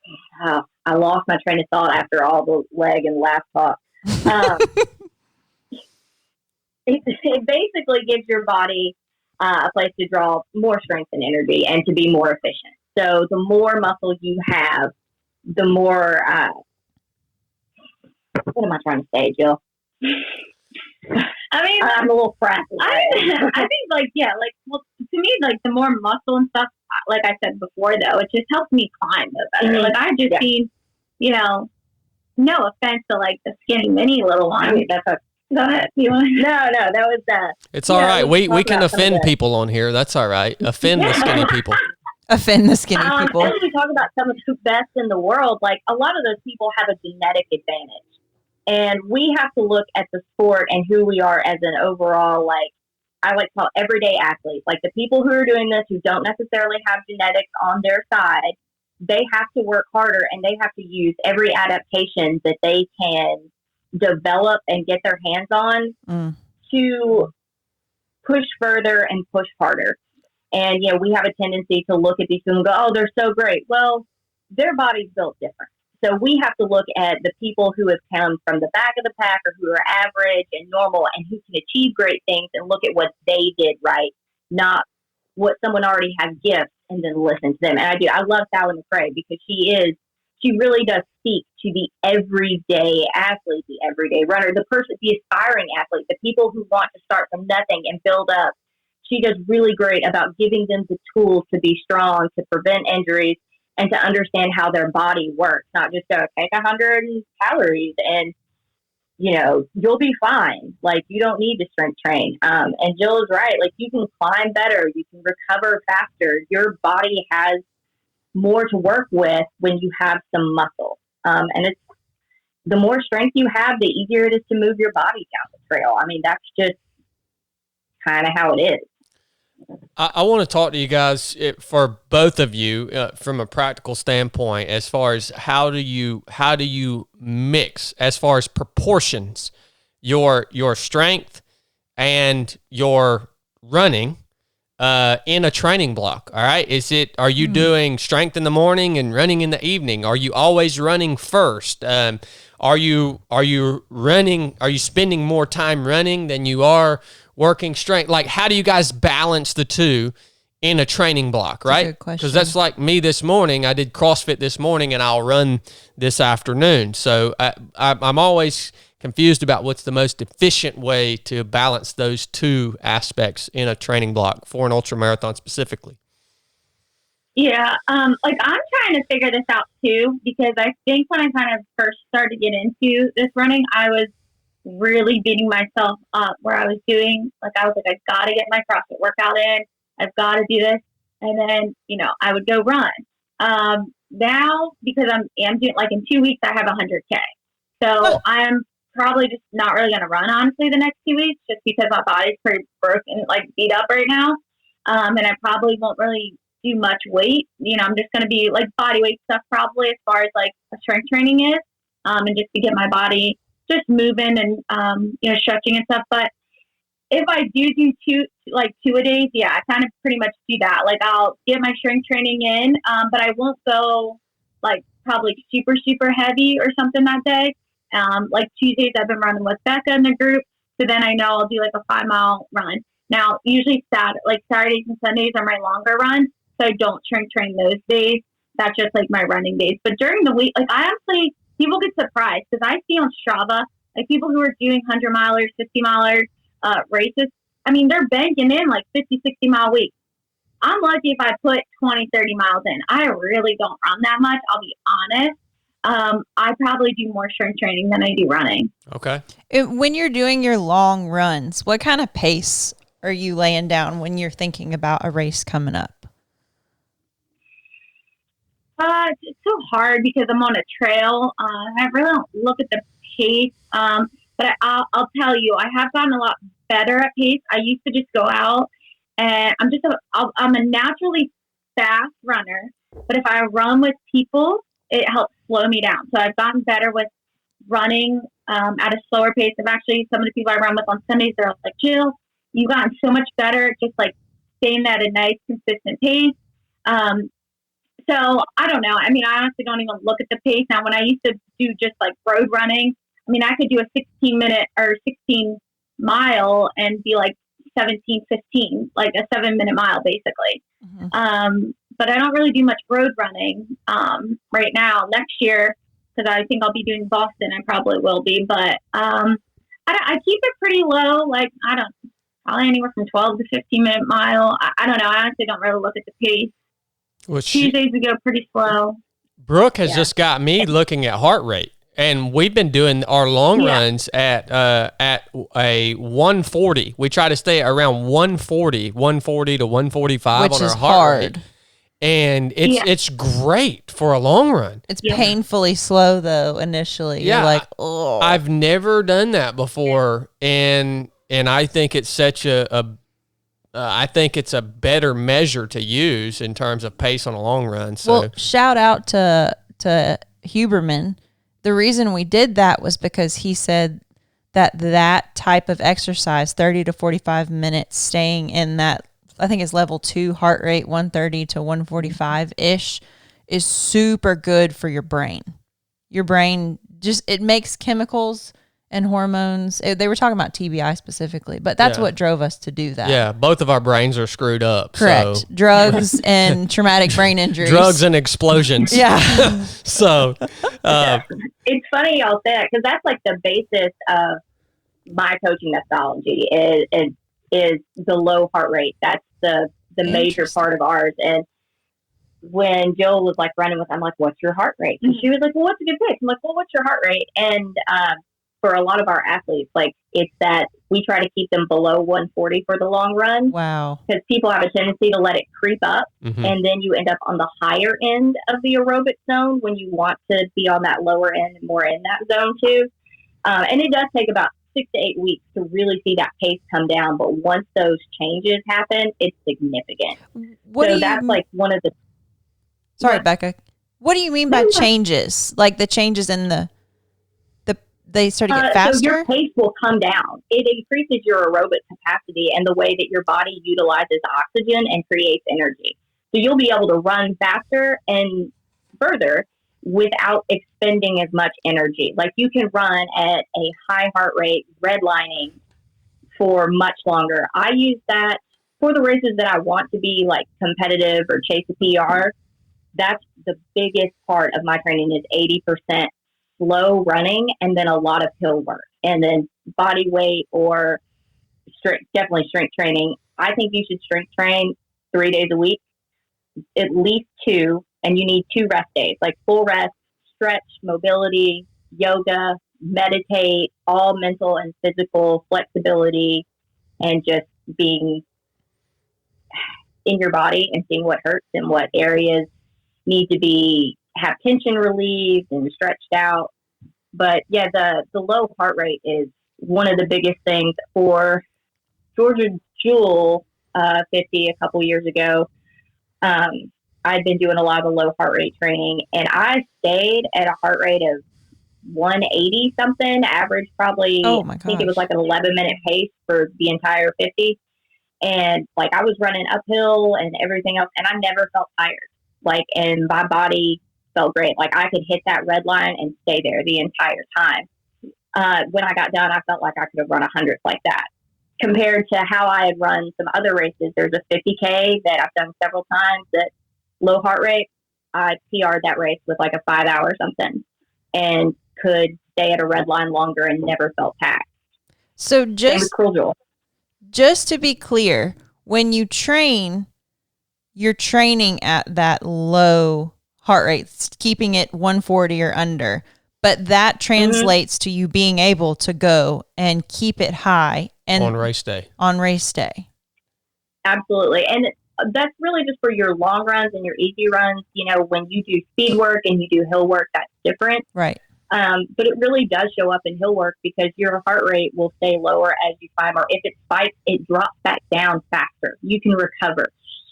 I lost my train of thought after all the leg and laugh talk. It basically gives your body a place to draw more strength and energy and to be more efficient. So the more muscle you have, the more. What am I trying to say, Jill? I mean, I'm a little frazzled. I think, well, to me, like, the more muscle and stuff, like I said before, though, it just helps me climb better. Mm-hmm. Like, I just seen, no offense to, like, the skinny mini little one. Go ahead. You want? No, that was It's all right. We can offend people on here. That's all right. Offend the skinny people. Offend the skinny people. As we talk about some of the best in the world, like, a lot of those people have a genetic advantage. And we have to look at the sport and who we are as an overall, like, I like to call everyday athletes. Like, the people who are doing this, who don't necessarily have genetics on their side, they have to work harder, and they have to use every adaptation that they can develop and get their hands on to push further and push harder. And, we have a tendency to look at these people and go, oh, they're so great. Well, their body's built different. So we have to look at the people who have come from the back of the pack, or who are average and normal and who can achieve great things, and look at what they did right, not what someone already has gifts, and then listen to them. And I love Sally McRae, because she really does speak to the everyday athlete, the everyday runner, the aspiring athlete, the people who want to start from nothing and build up. She does really great about giving them the tools to be strong, to prevent injuries, and to understand how their body works, not just go take 100 calories and, you'll be fine. Like, you don't need to strength train. And Jill is right. Like, you can climb better. You can recover faster. Your body has more to work with when you have some muscle. And it's the more strength you have, the easier it is to move your body down the trail. I mean, that's just kind of how it is. I want to talk to you guys, for both of you, from a practical standpoint, as far as how do you mix, as far as proportions, your strength and your running in a training block. All right, are you doing strength in the morning and running in the evening? Are you always running first? Are you spending more time running than you are working strength? Like, how do you guys balance the two in a training block, right? Because that's like me this morning. I did CrossFit this morning, and I'll run this afternoon. So I'm always confused about what's the most efficient way to balance those two aspects in a training block for an ultramarathon specifically. Yeah, like, I'm trying to figure this out too, because I think when I kind of first started to get into this running, I was really beating myself up, where I was like, I've got to get my CrossFit workout in. I've got to do this. And then, I would go run. Now, because I'm doing, like, in 2 weeks, I have 100K. So I'm probably just not really going to run, honestly, the next 2 weeks, just because my body's pretty broken, like, beat up right now. And I probably won't really do much weight. I'm just going to be, like, body weight stuff probably, as far as, like, strength training is, and just to get my body just moving and, stretching and stuff. But if I do two a days, yeah, I kind of pretty much do that. Like, I'll get my strength training in, but I won't go, like, probably super, super heavy or something that day. Like, Tuesdays I've been running with Becca in the group. So then I know I'll do, like, a 5-mile run. Now, usually Saturdays and Sundays are my longer runs. So I don't strength train those days. that's just like my running days. But during the week, like I honestly, people get surprised because I see on Strava, like people who are doing 100-milers, 50-milers, races. I mean, they're banking in like 50, 60-mile weeks. I'm lucky if I put 20, 30 miles in. I really don't run that much. I'll be honest. I probably do more strength training than I do running. Okay. When you're doing your long runs, what kind of pace are you laying down when you're thinking about a race coming up? It's so hard because I'm on a trail. I really don't look at the pace. But I'll tell you, I have gotten a lot better at pace. I used to just go out and I'm a naturally fast runner, but if I run with people, it helps slow me down. So I've gotten better with running at a slower pace. Of actually, some of the people I run with on Sundays, they're like, Jill, you've gotten so much better at just like staying at a nice, consistent pace. So I don't know. I mean, I honestly don't even look at the pace now. When I used to do just like road running, I mean, I could do a 16-minute or 16-mile and be like 17:15, like a 7-minute mile, basically. Mm-hmm. But I don't really do much road running right now. Next year, because I think I'll be doing Boston, I probably will be. But I keep it pretty low. Like probably anywhere from 12 to 15-minute mile. I don't know. I honestly don't really look at the pace. Well, Tuesdays we go pretty slow. Brooke has just got me looking at heart rate, and we've been doing our long runs at a 140. We try to stay around 140 to 145 on our heart rate. And it's great for a long run. It's painfully slow though initially. Yeah, you're like, oh. I've never done that before, and I think it's such I think it's a better measure to use in terms of pace on a long run. So. Well, shout out to Huberman. The reason we did that was because he said that type of exercise, 30 to 45 minutes, staying in that, I think it's level 2 heart rate, 130 to 145-ish, is super good for your brain. Your brain it makes chemicals and hormones. They were talking about TBI specifically, but that's what drove us to do that. Yeah, both of our brains are screwed up. Correct. So. Drugs and traumatic brain injuries. Drugs and explosions. Yeah. So. It's funny y'all say that because that's like the basis of my coaching methodology is the low heart rate. That's the major part of ours. And when Jill was like running with, I'm like, what's your heart rate? And she was like, well, what's a good pick? I'm like, well, what's your heart rate? And for a lot of our athletes, like it's that we try to keep them below 140 for the long run. Wow. Because people have a tendency to let it creep up, and then you end up on the higher end of the aerobic zone when you want to be on that lower end and more in that zone too. And it does take about 6 to 8 weeks to really see that pace come down. But once those changes happen, it's significant. That's like one of the... Sorry, Becca. What do you mean by changes? Like the changes in they start to get faster? So your pace will come down. It increases your aerobic capacity and the way that your body utilizes oxygen and creates energy. So you'll be able to run faster and further without expending as much energy. Like you can run at a high heart rate, redlining for much longer. I use that for the races that I want to be like competitive or chase a PR. That's the biggest part of my training is 80% slow running and then a lot of hill work and then body weight or definitely strength training. I think you should strength train 3 days a week, at least 2, and you need 2 rest days, like full rest, stretch, mobility, yoga, meditate, all mental and physical flexibility, and just being in your body and seeing what hurts and what areas need to have tension relieved and stretched out. But yeah, the low heart rate is one of the biggest things. For Georgia Jewel 50 a couple years ago, I'd been doing a lot of the low heart rate training, and I stayed at a heart rate of 180 something, average probably. I think it was like an 11-minute pace for the entire 50. And like I was running uphill and everything else, and I never felt tired. Like, and my body felt great. Like I could hit that red line and stay there the entire time. When I got done, I felt like I could have run 100 like that. Compared to how I had run some other races, there's a 50K that I've done several times at low heart rate. I PR'd that race with like a 5 hour something and could stay at a red line longer and never felt taxed. So Same with Cruel Jewel. Just to be clear, when you train, you're training at that low heart rate, keeping it 140 or under. But that translates to you being able to go and keep it high and on race day. Absolutely. And that's really just for your long runs and your easy runs. You know, when you do speed work and you do hill work, that's different. Right. But it really does show up in hill work because your heart rate will stay lower as you climb, or if it spikes, it drops back down faster. You can recover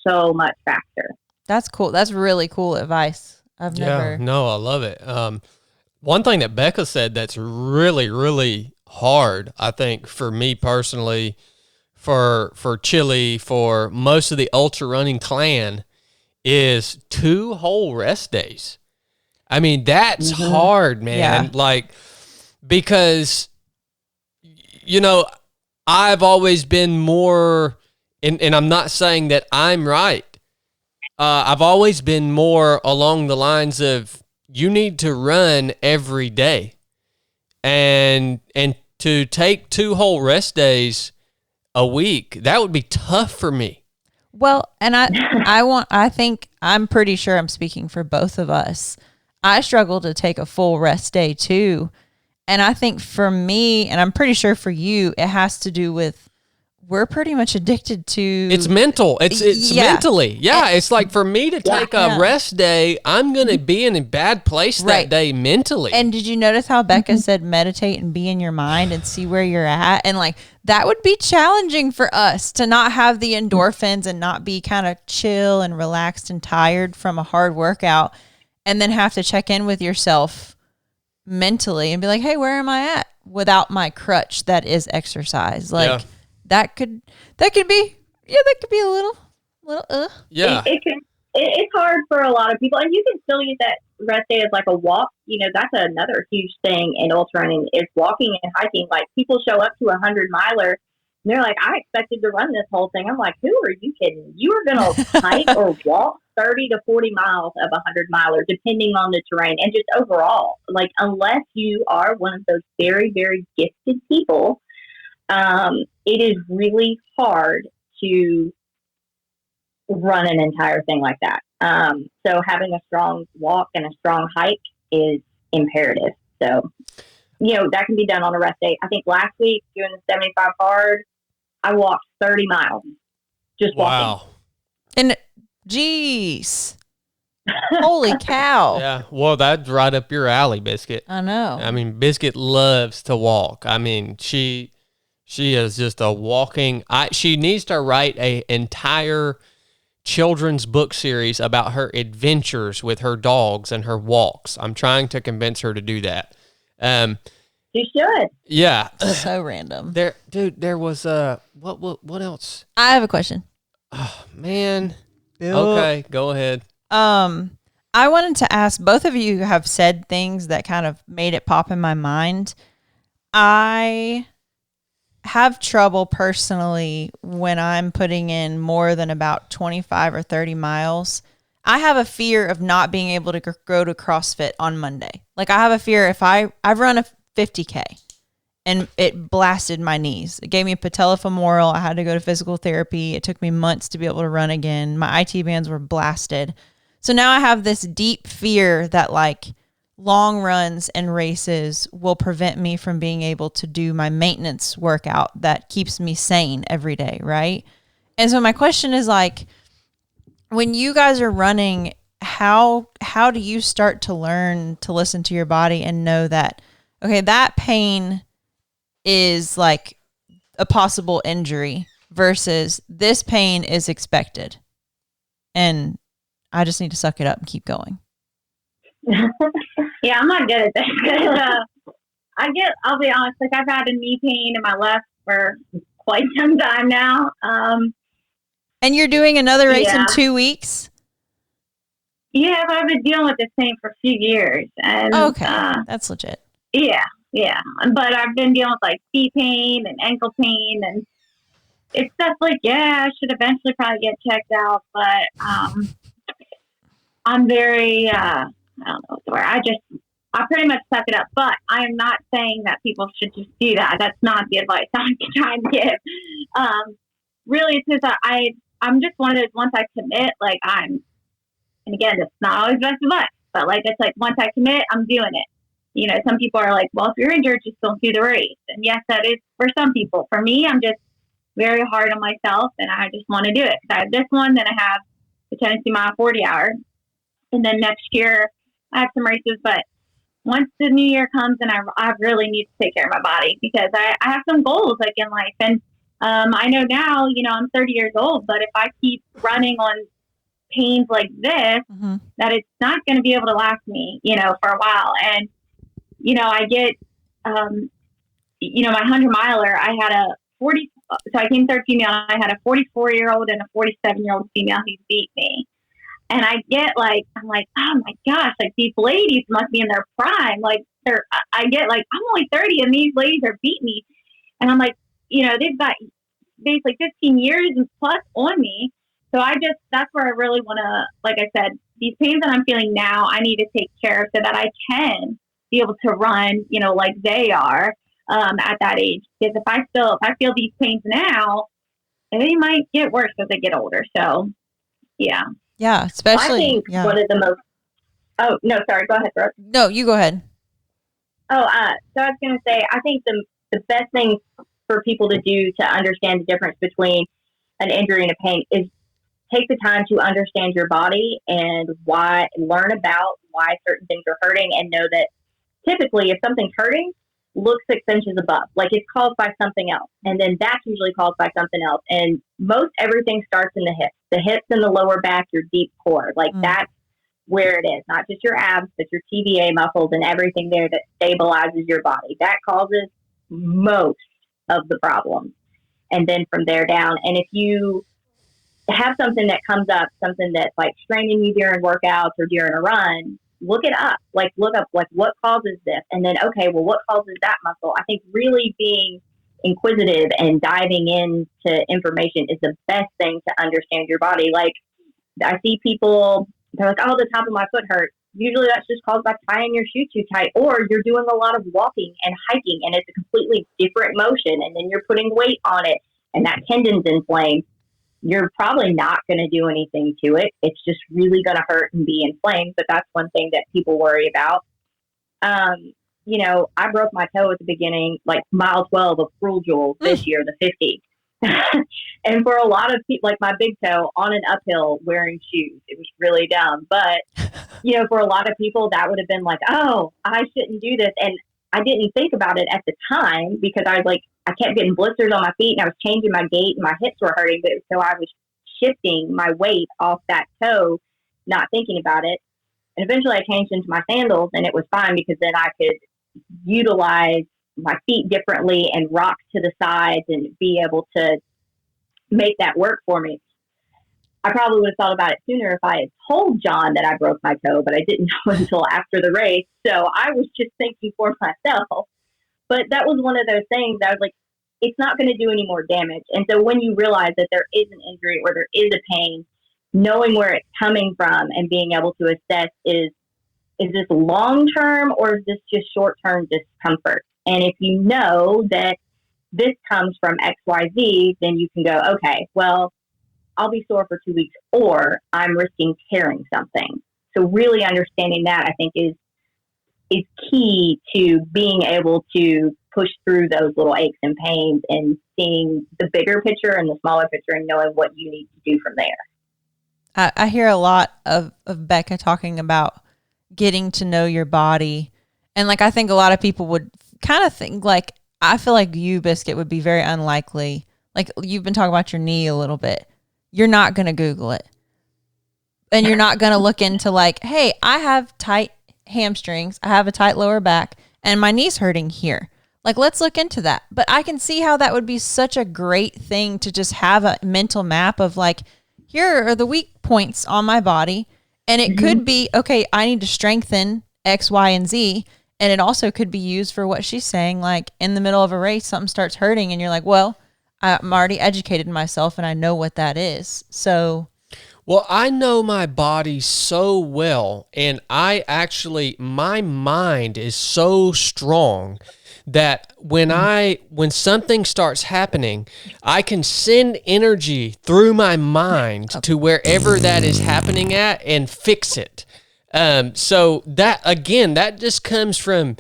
so much faster. That's cool. That's really cool advice. I love it. One thing that Becca said that's really, really hard, I think, for me personally, for Chili, for most of the ultra running clan, is 2 whole rest days. I mean, that's hard, man. Yeah. Like, because, you know, I've always been more, and I'm not saying that I'm right. I've always been more along the lines of, you need to run every day, and to take 2 whole rest days a week, that would be tough for me. Well, and I think I'm pretty sure I'm speaking for both of us. I struggle to take a full rest day too. And I think for me, and I'm pretty sure for you, it has to do with, we're pretty much addicted to... It's mental. It's mentally. Yeah, it's like for me to take a rest day, I'm going to be in a bad place that day mentally. And did you notice how Becca said meditate and be in your mind and see where you're at? And like, that would be challenging for us to not have the endorphins and not be kind of chill and relaxed and tired from a hard workout, and then have to check in with yourself mentally and be like, hey, where am I at? Without my crutch that is exercise. Like... That could be a little. Yeah. It's hard for a lot of people, and you can still use that rest day as like a walk. You know, that's another huge thing in ultra running is walking and hiking. Like, people show up to 100-miler and they're like, I expected to run this whole thing. I'm like, who are you kidding? You are going to hike or walk 30 to 40 miles of 100-miler, depending on the terrain and just overall. Like, unless you are one of those very, very gifted people, it is really hard to run an entire thing like that. So having a strong walk and a strong hike is imperative. So, you know, that can be done on a rest day. I think last week doing the 75 hard, I walked 30 miles just walking. And geez, holy cow. Yeah. Well, that's right up your alley, Biscuit. I know. I mean, Biscuit loves to walk. I mean, she is just a walking... she needs to write an entire children's book series about her adventures with her dogs and her walks. I'm trying to convince her to do that. You should. Yeah. So random. There was what else? I have a question. Oh, man. Okay, go ahead. I wanted to ask, both of you have said things that kind of made it pop in my mind. I have trouble personally when I'm putting in more than about 25 or 30 miles. I have a fear of not being able to go to CrossFit on Monday. Like, I have a fear if I've run a 50K and it blasted my knees. It gave me a patellofemoral. I had to go to physical therapy. It took me months to be able to run again. My IT bands were blasted. So now I have this deep fear that like long runs and races will prevent me from being able to do my maintenance workout that keeps me sane every day, right? And so my question is like, when you guys are running, how do you start to learn to listen to your body and know that, okay, that pain is like a possible injury versus this pain is expected and I just need to suck it up and keep going? Yeah, I'm not good at that. I'll be honest, like, I've had a knee pain in my left for quite some time now. And you're doing another race in 2 weeks? Yeah, but I've been dealing with this pain for a few years. And, okay, that's legit. Yeah. But I've been dealing with like feet pain and ankle pain, and it's stuff like, I should eventually probably get checked out, but I'm very, I don't know the word. I pretty much suck it up, but I am not saying that people should just do that. That's not the advice I'm trying to give. Really, it's just I'm just one of those, once I commit, like and again, it's not always best advice, but like, it's like, once I commit, I'm doing it. You know, some people are like, well, if you're injured, just don't do the race. And yes, that is for some people. For me, I'm just very hard on myself, and I just want to do it. I have this one, then I have the Tennessee Mile 40 hour. And then next year, I have some races, but once the new year comes, and I really need to take care of my body, because I have some goals like in life. And I know now, you know, I'm 30 years old, but if I keep running on pains like this, that it's not going to be able to last me, you know, for a while. And, you know, I get, you know, my 100-miler, I had a 40, so I came third female, and I had a 44-year-old and a 47-year-old female who beat me. And I get like, I'm like, oh my gosh, like these ladies must be in their prime. Like I get like, I'm only 30 and these ladies are beating me. And I'm like, you know, they've got basically 15 years and plus on me. So that's where I really want to, like I said, these pains that I'm feeling now, I need to take care of so that I can be able to run, you know, like they are at that age. Because if I feel these pains now, they might get worse as I get older. So, yeah. Yeah, especially. I think one of the most. Oh no, sorry. Go ahead, Brooke. No, you go ahead. So I was going to say, I think the best thing for people to do to understand the difference between an injury and a pain is take the time to understand your body and learn about why certain things are hurting, and know that typically if something's hurting, look 6 inches above. Like, it's caused by something else. And then that's usually caused by something else. And most everything starts in the hips. The hips and the lower back, your deep core. Like, that's where it is. Not just your abs, but your TVA muscles and everything there that stabilizes your body. That causes most of the problems. And then from there down. And if you have something that comes up, something that's like straining you during workouts or during a run, look it up. Like, look up, like, what causes this? And then, okay, well, what causes that muscle? I think really being inquisitive and diving into information is the best thing to understand your body. Like, I see people, they're like, oh, the top of my foot hurts. Usually that's just caused by tying your shoe too tight, or you're doing a lot of walking and hiking, and it's a completely different motion, and then you're putting weight on it, and that tendon's inflamed. You're probably not going to do anything to it. It's just really going to hurt and be inflamed. But that's one thing that people worry about. You know, I broke my toe at the beginning, like mile 12 of Cruel Jewel this year, the 50. And for a lot of people, like my big toe on an uphill wearing shoes, it was really dumb. But, you know, for a lot of people, that would have been like, oh, I shouldn't do this. And I didn't think about it at the time, because I was like, I kept getting blisters on my feet, and I was changing my gait, and my hips were hurting. But so I was shifting my weight off that toe, not thinking about it. And eventually I changed into my sandals, and it was fine, because then I could utilize my feet differently and rock to the sides and be able to make that work for me. I probably would have thought about it sooner if I had told John that I broke my toe, but I didn't know until after the race. So I was just thinking for myself. But that was one of those things I was like, it's not going to do any more damage. And so when you realize that there is an injury or there is a pain, knowing where it's coming from and being able to assess is this long-term or is this just short-term discomfort? And if you know that this comes from XYZ, then you can go, okay, well, I'll be sore for 2 weeks, or I'm risking tearing something. So really understanding that, I think, is key to being able to push through those little aches and pains and seeing the bigger picture and the smaller picture and knowing what you need to do from there. I hear a lot of Becca talking about getting to know your body. And like, I think a lot of people would kind of think, like, I feel like you, Biscuit, would be very unlikely. Like, you've been talking about your knee a little bit. You're not going to Google it. And you're not going to look into like, hey, I have tight hamstrings, I have a tight lower back, and my knee's hurting here. Like, let's look into that. But I can see how that would be such a great thing to just have a mental map of like, here are the weak points on my body. And it could be, okay, I need to strengthen X, Y, and Z. And it also could be used for what she's saying, like in the middle of a race, something starts hurting and you're like, well, I'm already educated myself and I know what that is. So Well, I know my body so well, and my mind is so strong that when something starts happening, I can send energy through my mind to wherever that is happening at and fix it. So that just comes from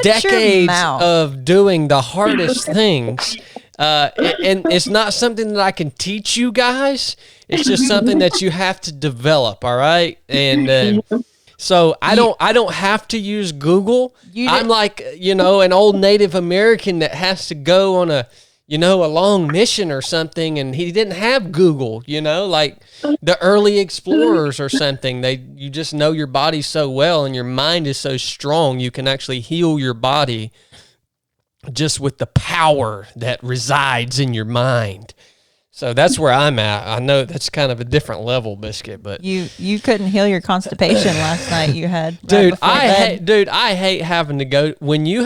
decades of doing the hardest things. And it's not something that I can teach you guys. It's just something that you have to develop. All right. And, so I don't have to use Google. I'm like, an old Native American that has to go on a long mission or something, and he didn't have Google, like the early explorers or something. You just know your body so well, and your mind is so strong, you can actually heal your body just with the power that resides in your mind. So that's where I'm at. I know that's kind of a different level, Biscuit, but you couldn't heal your constipation last night. You had I hate having to go when you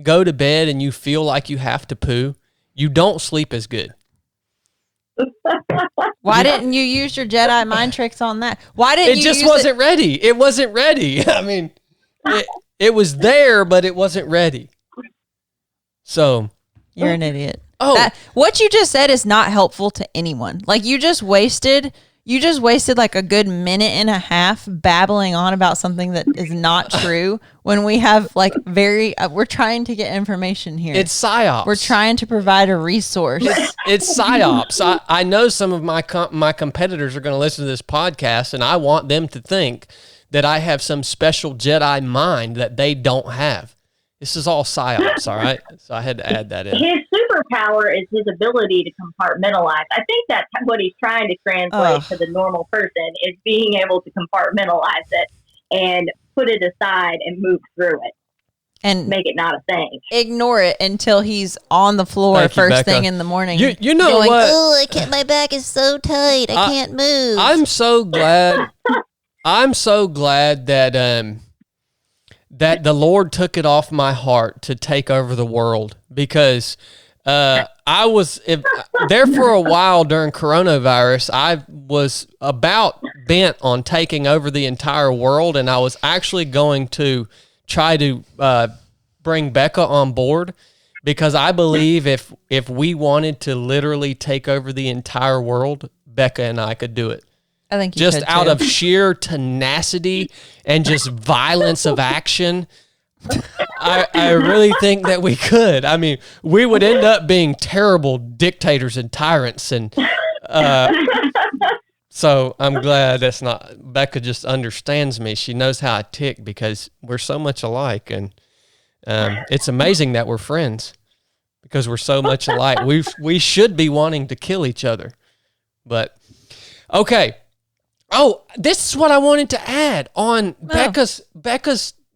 go to bed and you feel like you have to poo. You don't sleep as good. Why didn't you use your Jedi mind tricks on that? Why didn't you? It just wasn't ready. It wasn't ready. I mean, it was there, but it wasn't ready. So you're an idiot. Oh, what you just said is not helpful to anyone. Like you just wasted like a good minute and a half babbling on about something that is not true when we have like we're trying to get information here. It's psyops. We're trying to provide a resource. It's psyops. I know some of my competitors are going to listen to this podcast, and I want them to think that I have some special Jedi mind that they don't have. This is all psyops, all right? So I had to add that in. His superpower is his ability to compartmentalize. I think that's what he's trying to translate to the normal person, is being able to compartmentalize it and put it aside and move through it. And make it not a thing. Ignore it until he's on the floor first thing in the morning. You know going, what? Oh, my back is so tight. I can't move. I'm so glad. I'm so glad that the Lord took it off my heart to take over the world, because I was there for a while during coronavirus. I was about bent on taking over the entire world, and I was actually going to try to bring Becca on board, because I believe if we wanted to literally take over the entire world, Becca and I could do it. I think you just out of sheer tenacity and just violence of action. I really think that we could. I mean, we would end up being terrible dictators and tyrants, and so I'm glad that's not. Becca just understands me. She knows how I tick because we're so much alike, and it's amazing that we're friends because we're so much alike. We should be wanting to kill each other, but okay. Oh, this is what I wanted to add on Becca's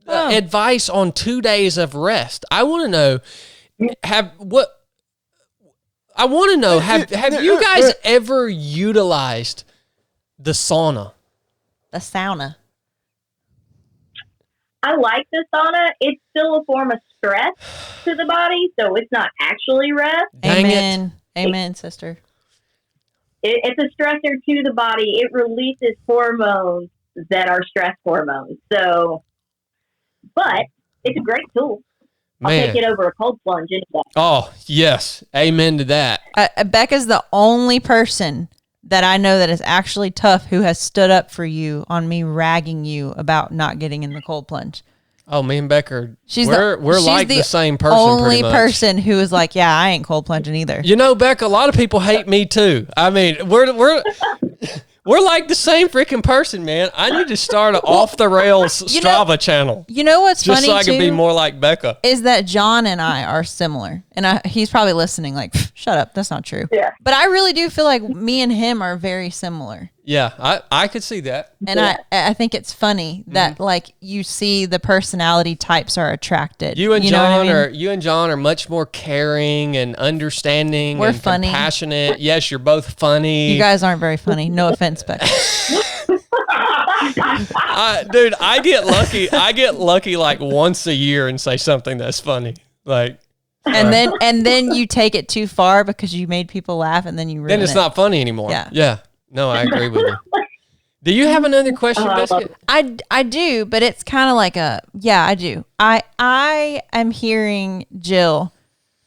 advice on 2 days of rest. I want to know, have you guys ever utilized the sauna? The sauna. I like the sauna. It's still a form of stress to the body, so it's not actually rest. Amen. Amen, sister. It's a stressor to the body. It releases hormones that are stress hormones. So, but it's a great tool. I'll take it over a cold plunge anyway. Oh, yes. Amen to that. Becca's the only person that I know that is actually tough who has stood up for you on me ragging you about not getting in the cold plunge. Oh, me and Becca, we're like the same person. Only person who is like, yeah, I ain't cold plunging either. You know, Becca, a lot of people hate me too. I mean, we're like the same freaking person, man. I need to start an off the rails Strava channel. You know what's just funny? So I can be more like Becca. Is that John and I are similar, and he's probably listening. Like, shut up, that's not true. Yeah. But I really do feel like me and him are very similar. Yeah, I could see that. And I think it's funny that like you see the personality types are attracted. You and John are much more caring and understanding. We're and funny. Compassionate. Yes, you're both funny. You guys aren't very funny. No offense, Becca. Dude, I get lucky. I get lucky like once a year and say something that's funny. Like, And then you take it too far because you made people laugh, and then you ruin then it's it. not funny anymore. Yeah. No, I agree with you. Do you have another question, Biscuit? I do, but it's kind of like I do. I am hearing Jill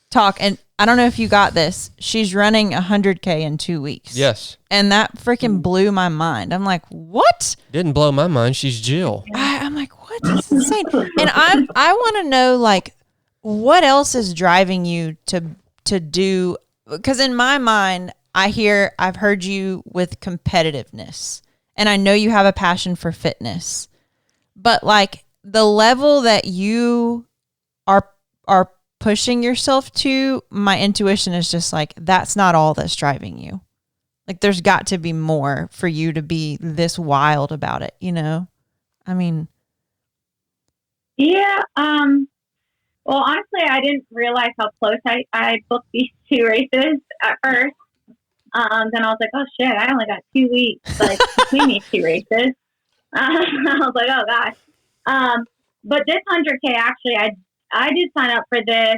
talk, and I don't know if you got this. She's running 100K in 2 weeks. Yes. And that freaking blew my mind. I'm like, what? Didn't blow my mind. She's Jill. I'm like, what? That's insane. And I want to know, like, what else is driving you to do? Because in my mind, I've heard you with competitiveness, and I know you have a passion for fitness, but like the level that you are pushing yourself to, my intuition is just like, that's not all that's driving you. Like, there's got to be more for you to be this wild about it, you know? I mean. Yeah. Well, honestly, I didn't realize how close I booked these 2 races at first. Then I was like, oh shit, I only got 2 weeks, like, between these 2 races. I was like, oh gosh. But this 100K, actually, I did sign up for this,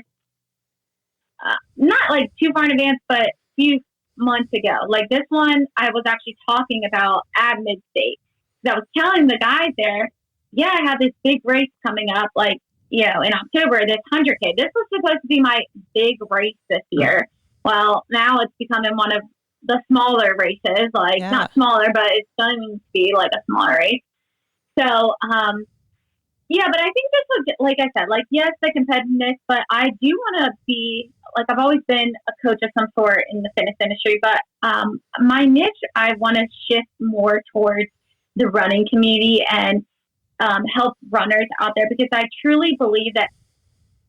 not like too far in advance, but a few months ago. Like, this one, I was actually talking about at mid-state. I was telling the guys there, yeah, I have this big race coming up, like, you know, in October, this 100K. This was supposed to be my big race this year. Well, now it's becoming one of the smaller races, like, not smaller, but it's going to be like a smaller race. So, yeah, but I think this was, like I said, like, yes, the competitiveness, but I do want to be, like, I've always been a coach of some sort in the fitness industry, but my niche, I want to shift more towards the running community and help runners out there, because I truly believe that,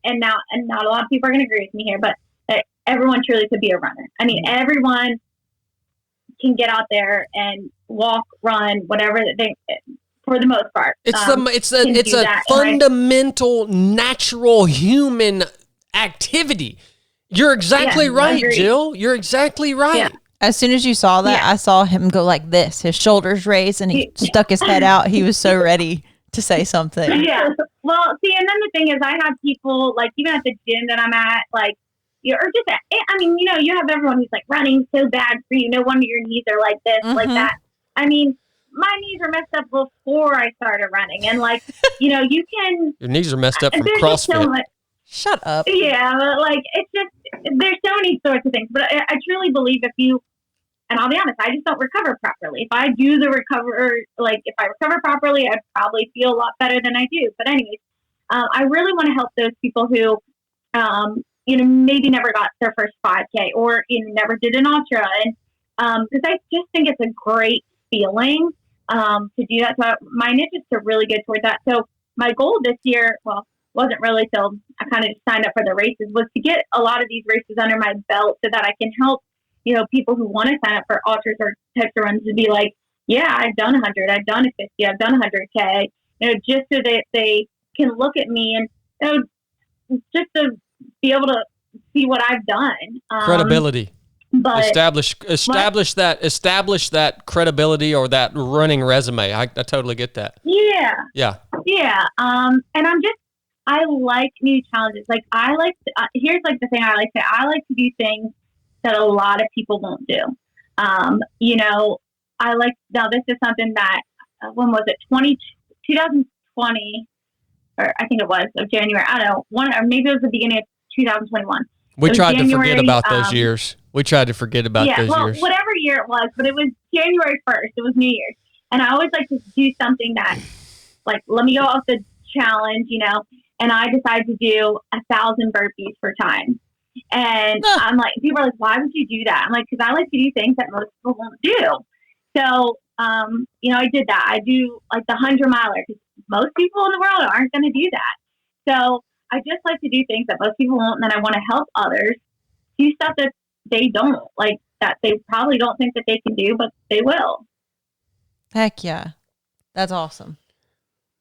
and not a lot of people are going to agree with me here, but that everyone truly could be a runner. I mean, everyone can get out there and walk, run, whatever they, for the most part. It's a fundamental, natural human activity. You're exactly right, Jill. You're exactly right. Yeah. As soon as you saw that, I saw him go like this, his shoulders raised, and he stuck his head out. He was so ready to say something. Yeah. Well, see, and then the thing is, I have people, like, even at the gym that I'm at, like, or just, I mean, you know, you have everyone who's like, running so bad for you. No wonder your knees are like this, like that. I mean, my knees are messed up before I started running. And, like, you know, you can. Your knees are messed up from CrossFit. Shut up. Yeah, but, like, it's just, there's so many sorts of things. But I truly believe if you, and I'll be honest, I just don't recover properly. If I do the if I recover properly, I'd probably feel a lot better than I do. But anyways, I really want to help those people who, you know, maybe never got their first 5K or, you know, never did an ultra. And because I just think it's a great feeling to do that. So my niche is to really get towards that. So my goal this year, well, wasn't really till I kind of just signed up for the races, was to get a lot of these races under my belt so that I can help, you know, people who want to sign up for ultras or types of runs to be like, yeah, I've done 100, I've done a 50, I've done 100K, you know, just so that they can look at me and, you know, just to be able to see what I've done. Credibility. But establish that credibility or that running resume. I totally get that. Yeah. Yeah. Yeah. And I like new challenges. Like, I like to, here's like the thing I like to, do things that a lot of people won't do. You know, now this is something that, when was it? 2020, or I think it was, of January. I don't know, or maybe it was the beginning of 2021. We tried to forget about those years. We tried to forget about those years. Whatever year it was, but it was January 1st. It was New Year's. And I always like to do something that, like, let me go off the challenge, you know, and I decided to do 1,000 burpees for time. And I'm like, people are like, why would you do that? I'm like, because I like to do things that most people won't do. So, you know, I did that. I do like the 100-miler, because most people in the world aren't going to do that. So I just like to do things that most people won't, and then I want to help others do stuff that they don't, like, that they probably don't think that they can do, but they will. Heck yeah. That's awesome.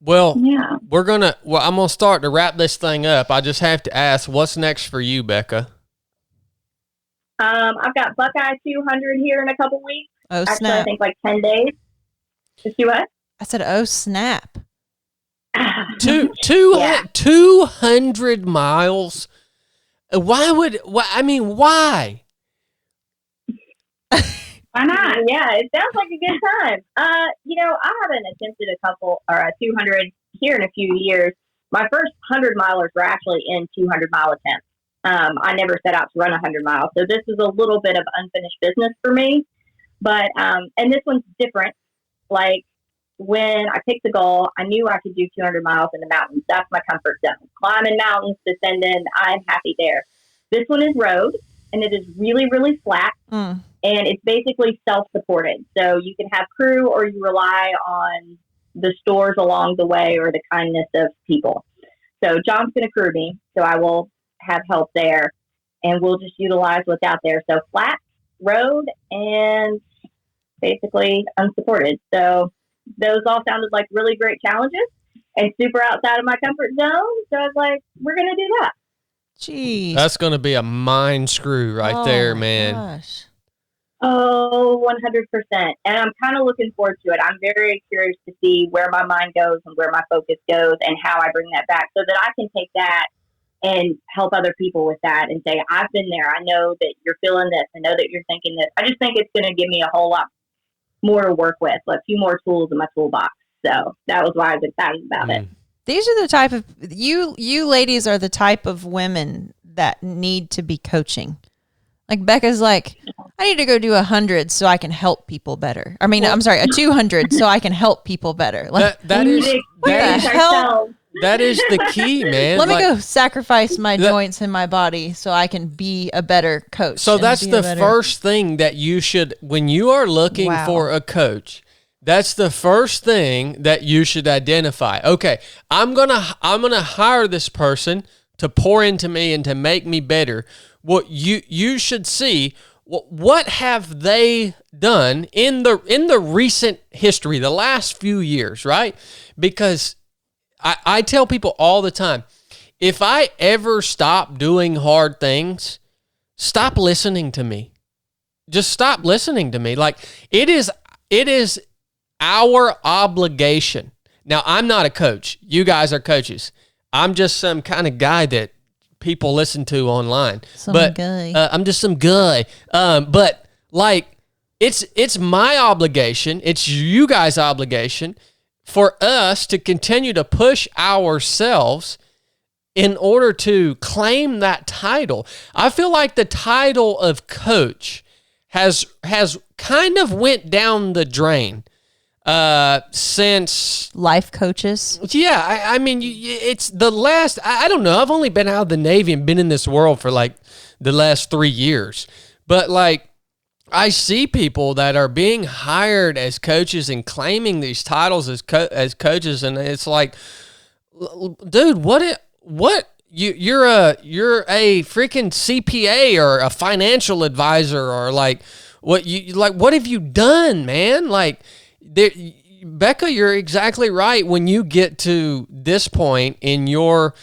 Well, yeah. I'm going to start to wrap this thing up. I just have to ask, what's next for you, Becca? I've got Buckeye 200 here in a couple weeks. Oh, actually, snap. I think like 10 days. Did you what? I said, oh, snap. 200 miles. Why? Why not? Yeah, it sounds like a good time. I haven't attempted a 200 here in a few years. My first 100 milers were actually in 200-mile attempts. I never set out to run 100 miles, so this is a little bit of unfinished business for me. But and this one's different. Like when I picked the goal, I knew I could do 200 miles in the mountains. That's my comfort zone. Climbing mountains, descending, I'm happy there. This one is road, and it is really, really flat. And it's basically self-supported. So you can have crew or you rely on the stores along the way or the kindness of people. So John's going to crew me, so I will have help there. And we'll just utilize what's out there. So flat, road, and basically unsupported. So those all sounded like really great challenges and super outside of my comfort zone. So I was like, we're going to do that. Jeez. That's going to be a mind screw right there, man. Gosh. Oh, 100%. And I'm kind of looking forward to it. I'm very curious to see where my mind goes and where my focus goes and how I bring that back so that I can take that and help other people with that and say, I've been there. I know that you're feeling this. I know that you're thinking this. I just think it's going to give me a whole lot more to work with, a few more tools in my toolbox. So that was why I was excited about it. These are the type of, you ladies are the type of women that need to be coaching. Like Becca's like, I need to go do 100 so I can help people better. I mean, I'm sorry, a 200 so I can help people better. Like that is the key, man. Let me go sacrifice my joints in my body so I can be a better coach. So that's the first thing that you should, when you are looking for a coach, that's the first thing that you should identify. Okay, I'm gonna hire this person to pour into me and to make me better. What you should see, what have they done in the recent history, the last few years, right? Because I tell people all the time, if I ever stop doing hard things, stop listening to me. Just stop listening to me. Like it is our obligation. Now, I'm not a coach. You guys are coaches. I'm just some kind of guy that people listen to online. I'm just some guy. But like, it's my obligation. It's you guys' obligation for us to continue to push ourselves in order to claim that title. I feel like the title of coach has kind of went down the drain since life coaches. Yeah, I mean, it's the last. I don't know. I've only been out of the Navy and been in this world for like the last 3 years, but like I see people that are being hired as coaches and claiming these titles as coaches, and it's like, dude, you're a freaking CPA or a financial advisor or like what have you done, man? Like. Becca, you're exactly right. When you get to this point in your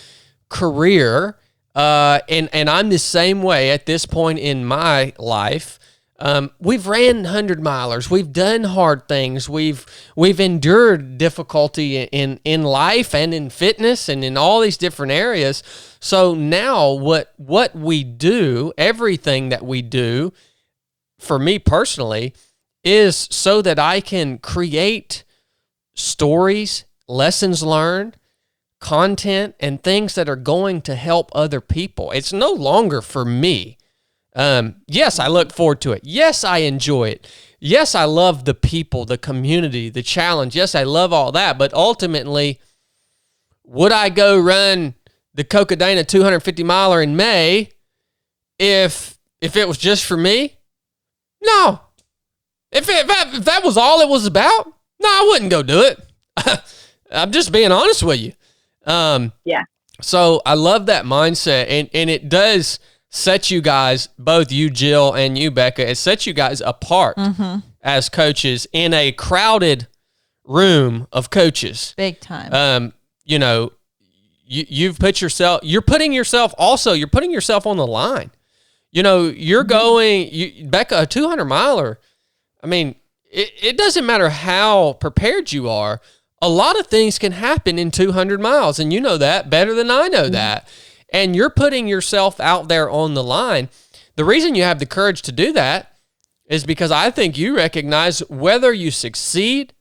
career, and I'm the same way at this point in my life, we've ran 100-milers. We've done hard things. We've endured difficulty in life and in fitness and in all these different areas. So now what we do, everything that we do, for me personally, is so that I can create stories, lessons learned, content, and things that are going to help other people. It's no longer for me. Yes, I look forward to it. Yes, I enjoy it. Yes, I love the people, the community, the challenge. Yes, I love all that. But ultimately, would I go run the Cocodana 250-miler in May if it was just for me? No. If that was all it was about, no, I wouldn't go do it. I'm just being honest with you. Yeah. So I love that mindset, and it does set you guys, both you, Jill, and you, Becca, it sets you guys apart as coaches in a crowded room of coaches. Big time. You're putting yourself on the line. You're going, Becca, a 200-miler. I mean, it doesn't matter how prepared you are. A lot of things can happen in 200 miles, and you know that better than I know that. and you're putting yourself out there on the line. The reason you have the courage to do that is because I think you recognize whether you succeed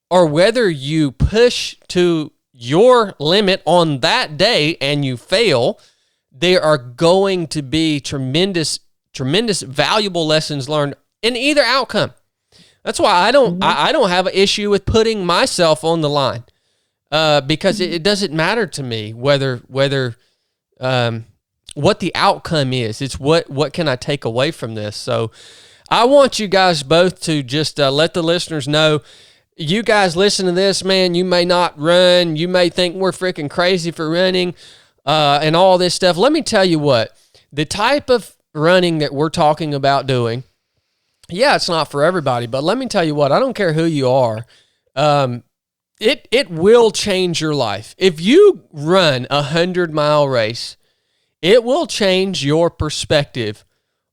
or whether you push to your limit on that day and you fail, there are going to be tremendous valuable lessons learned in either outcome. That's why I don't have an issue with putting myself on the line, because it doesn't matter to me whether what the outcome is. It's what can I take away from this. So I want you guys both to just let the listeners know. You guys listen to this, man. You may not run. You may think we're freaking crazy for running and all this stuff. Let me tell you what, the type of running that we're talking about doing, yeah, it's not for everybody, but let me tell you what, I don't care who you are. It will change your life. If you run a 100-mile race, it will change your perspective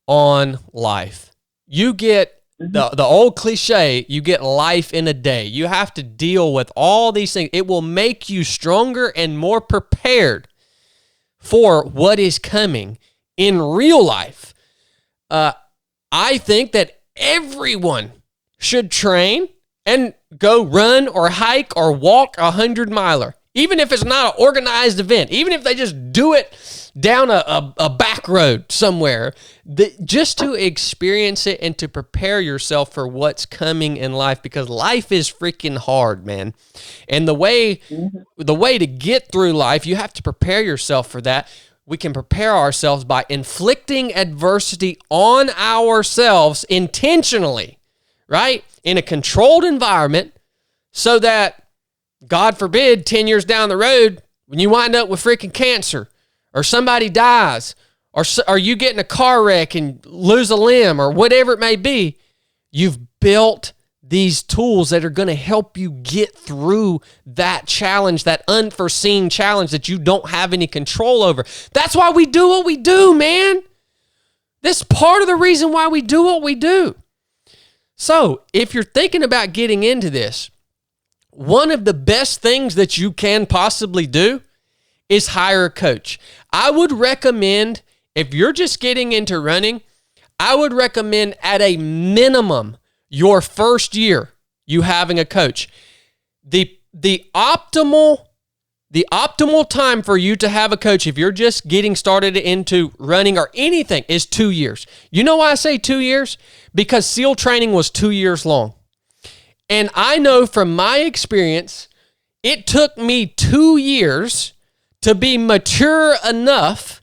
on life. You get the old cliche, you get life in a day. You have to deal with all these things. It will make you stronger and more prepared for what is coming in real life. I think that everyone should train and go run or hike or walk a 100-miler, even if it's not an organized event, even if they just do it down a back road somewhere, just to experience it and to prepare yourself for what's coming in life, because life is freaking hard, man. And the way to get through life, you have to prepare yourself for that. We can prepare ourselves by inflicting adversity on ourselves intentionally, right? In a controlled environment, so that, God forbid, 10 years down the road, when you wind up with freaking cancer, or somebody dies, or you get in a car wreck and lose a limb, or whatever it may be, you've built these tools that are going to help you get through that challenge, that unforeseen challenge that you don't have any control over. That's why we do what we do, man. That's part of the reason why we do what we do. So if you're thinking about getting into this, one of the best things that you can possibly do is hire a coach. I would recommend, if you're just getting into running, I would recommend at a minimum your first year you having a coach. The optimal time for you to have a coach, if you're just getting started into running or anything, is 2 years. You know why I say 2 years? Because SEAL training was 2 years long. And I know from my experience, it took me 2 years to be mature enough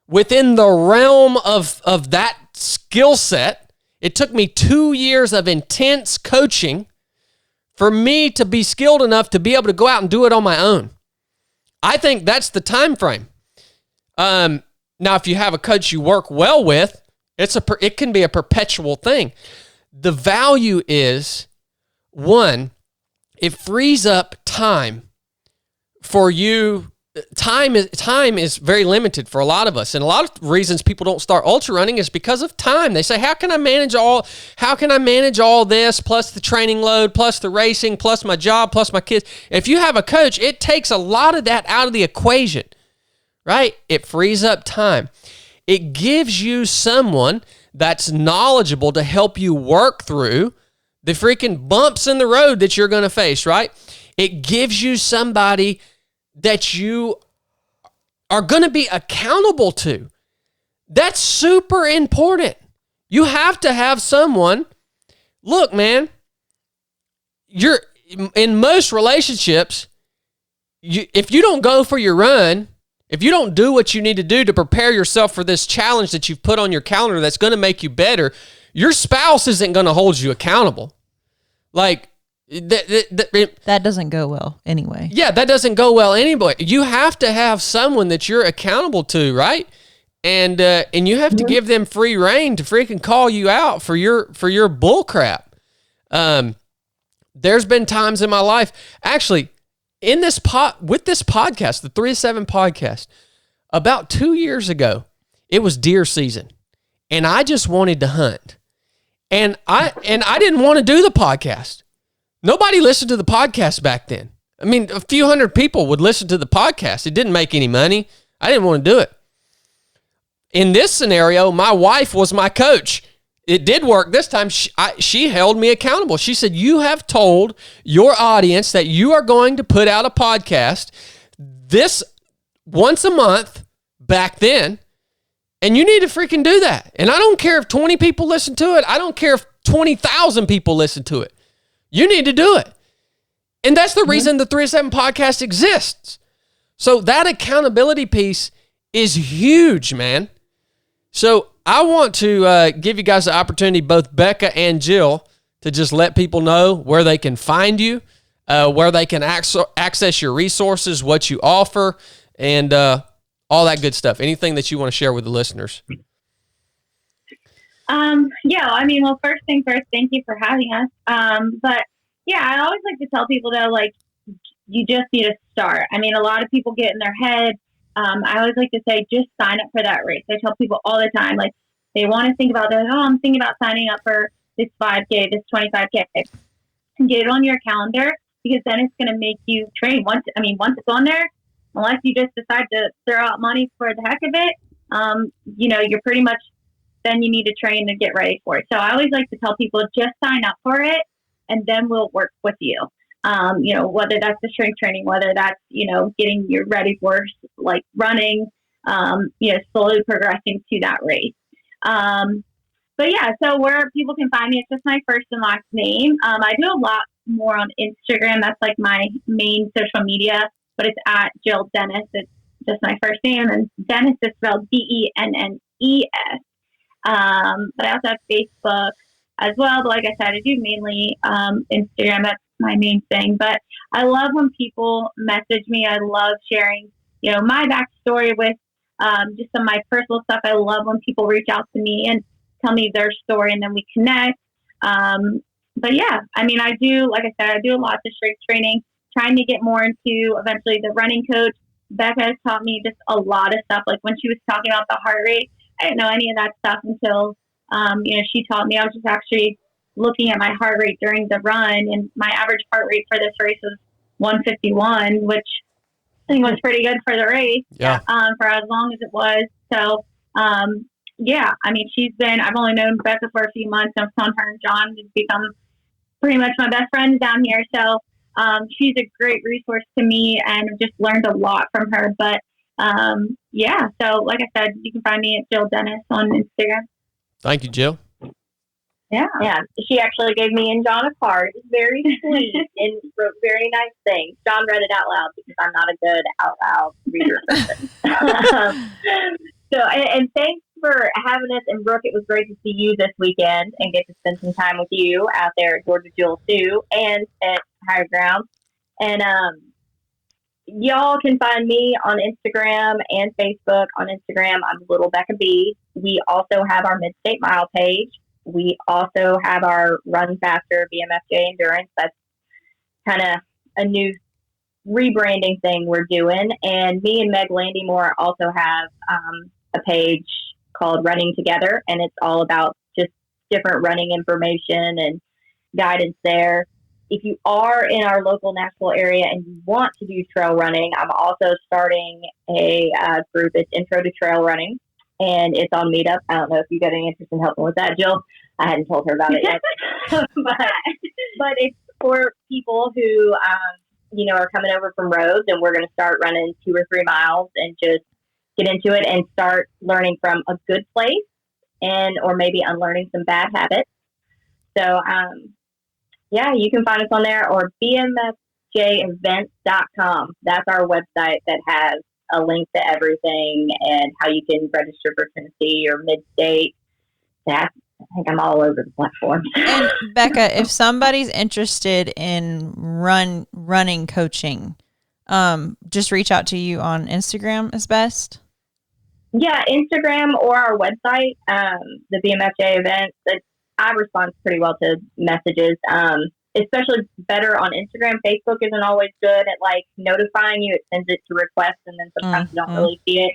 within the realm of that skill set. It took me 2 years of intense coaching for me to be skilled enough to be able to go out and do it on my own. I think that's the time frame. Now, if you have a coach you work well with, it can be a perpetual thing. The value is, one, it frees up time for you. Time is very limited for a lot of us, and a lot of reasons people don't start ultra running is because of time. They say, how can I manage all this, plus the training load, plus the racing, plus my job, plus my kids? If you have a coach, it takes a lot of that out of the equation, right? It frees up time. It gives you someone that's knowledgeable to help you work through the freaking bumps in the road that you're going to face, right? It gives you somebody that you are going to be accountable to. That's super important. You have to have someone. Look, man, you're in most relationships, if you don't go for your run, if you don't do what you need to do to prepare yourself for this challenge that you've put on your calendar that's going to make you better, your spouse isn't going to hold you accountable. Like, that doesn't go well anyway. Yeah, that doesn't go well anyway. You have to have someone that you're accountable to, right? And you have to give them free reign to freaking call you out for your bull crap. There's been times in my life, actually, with this podcast, the 3-7 podcast, about 2 years ago, it was deer season, and I just wanted to hunt, and I didn't want to do the podcast. Nobody listened to the podcast back then. I mean, a few hundred people would listen to the podcast. It didn't make any money. I didn't want to do it. In this scenario, my wife was my coach. It did work this time. She held me accountable. She said, you have told your audience that you are going to put out a podcast this once a month back then, and you need to freaking do that. And I don't care if 20 people listen to it. I don't care if 20,000 people listen to it. You need to do it. And that's the reason the 307 podcast exists. So that accountability piece is huge, man. So I want to give you guys the opportunity, both Becca and Jill, to just let people know where they can find you, where they can access your resources, what you offer, and all that good stuff. Anything that you want to share with the listeners? Well, first thing first, thank you for having us. But yeah, I always like to tell people though, like, you just need to start. I mean, a lot of people get in their head. I always like to say, just sign up for that race. I tell people all the time, like, they want to think about that. Oh, I'm thinking about signing up for this 5K, this 25K. And get it on your calendar, because then it's going to make you train. Once it's on there, unless you just decide to throw out money for the heck of it, you're pretty much, then you need to train and get ready for it. So I always like to tell people, just sign up for it, and then we'll work with you. Whether that's the strength training, whether that's, getting you ready for like running, slowly progressing to that race. So where people can find me, it's just my first and last name. I do a lot more on Instagram. That's like my main social media, but it's at Jill Dennis. It's just my first name, and Dennis is spelled Dennes. But I also have Facebook as well. But like I said, I do mainly Instagram. That's my main thing. But I love when people message me. I love sharing, my backstory with just some of my personal stuff. I love when people reach out to me and tell me their story, and then we connect. I do, like I said, I do a lot of strength training, trying to get more into eventually the running coach. Becca has taught me just a lot of stuff. Like when she was talking about the heart rate, I didn't know any of that stuff until, she taught me. I was just actually looking at my heart rate during the run, and my average heart rate for this race was 151, which I think was pretty good for the race. Yeah. For as long as it was. So, I've only known Becca for a few months. I've known her and John has become pretty much my best friends down here. So, she's a great resource to me, and I've just learned a lot from her. But, so like I said, you can find me at Jill Dennis on Instagram. Thank you, Jill. Yeah. She actually gave me and John a card. It was very sweet and wrote very nice things. John read it out loud because I'm not a good out loud reader person. And thanks for having us. And Brooke, it was great to see you this weekend and get to spend some time with you out there at Georgia Jewel too, and at Higher Ground. And y'all can find me on Instagram and Facebook. On Instagram, I'm Little Becca B. We also have our Mid-State Mile page. We also have our Run Faster BMFJ Endurance. That's kind of a new rebranding thing we're doing. And me and Meg Landymore also have a page called Running Together, and it's all about just different running information and guidance there. If you are in our local Nashville area and you want to do trail running, I'm also starting a group. It's Intro to Trail Running, and it's on Meetup. I don't know if you got any interest in helping with that, Jill. I hadn't told her about it yet. but it's for people who, are coming over from roads, and we're going to start running 2 or 3 miles and just get into it and start learning from a good place or maybe unlearning some bad habits. So, you can find us on there, or bmfjevents.com. That's our website that has a link to everything and how you can register for Tennessee or Mid-State. I think I'm all over the platform. And Becca, if somebody's interested in running coaching, just reach out to you on Instagram is best. Yeah, Instagram or our website, the BMFJ events. I respond pretty well to messages, especially better on Instagram. Facebook isn't always good at notifying you. It sends it to requests, and then sometimes you don't really see it.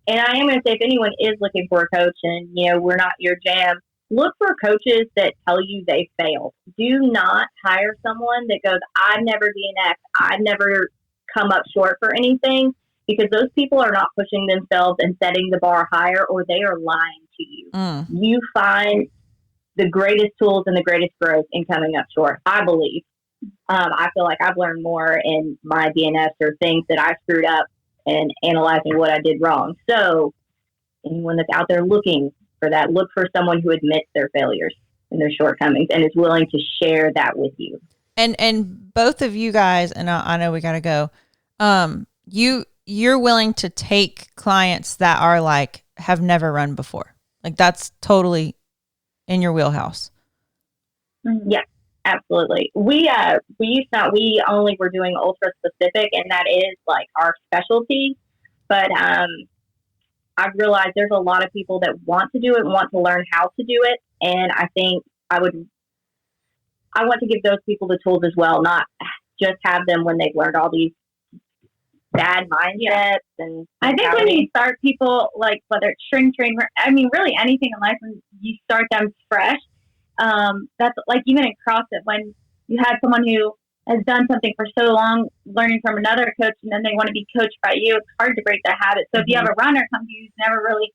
And I am going to say, if anyone is looking for a coach and, we're not your jam, look for coaches that tell you they failed. Do not hire someone that goes, I've never DNF'd, I've never come up short for anything. because those people are not pushing themselves and setting the bar higher, or they are lying to you. You find the greatest tools and the greatest growth in coming up short, I believe. I feel like I've learned more in my DNS or things that I screwed up and analyzing what I did wrong. So anyone that's out there looking for that, look for someone who admits their failures and their shortcomings and is willing to share that with you. And both of you guys, and I know we got to go, you're willing to take clients that are like, have never run before. Like that's totally in your wheelhouse. Yeah, absolutely. We only were doing ultra specific, and that is like our specialty. But I've realized there's a lot of people that want to do it and want to learn how to do it. And I think I want to give those people the tools as well, not just have them when they've learned all these bad mindsets. And I think when you start people, like whether it's string train, I mean, really anything in life, when you start them fresh, that's like even in CrossFit, when you have someone who has done something for so long, learning from another coach, and then they want to be coached by you, it's hard to break that habit. So if you have a runner come to you who's never really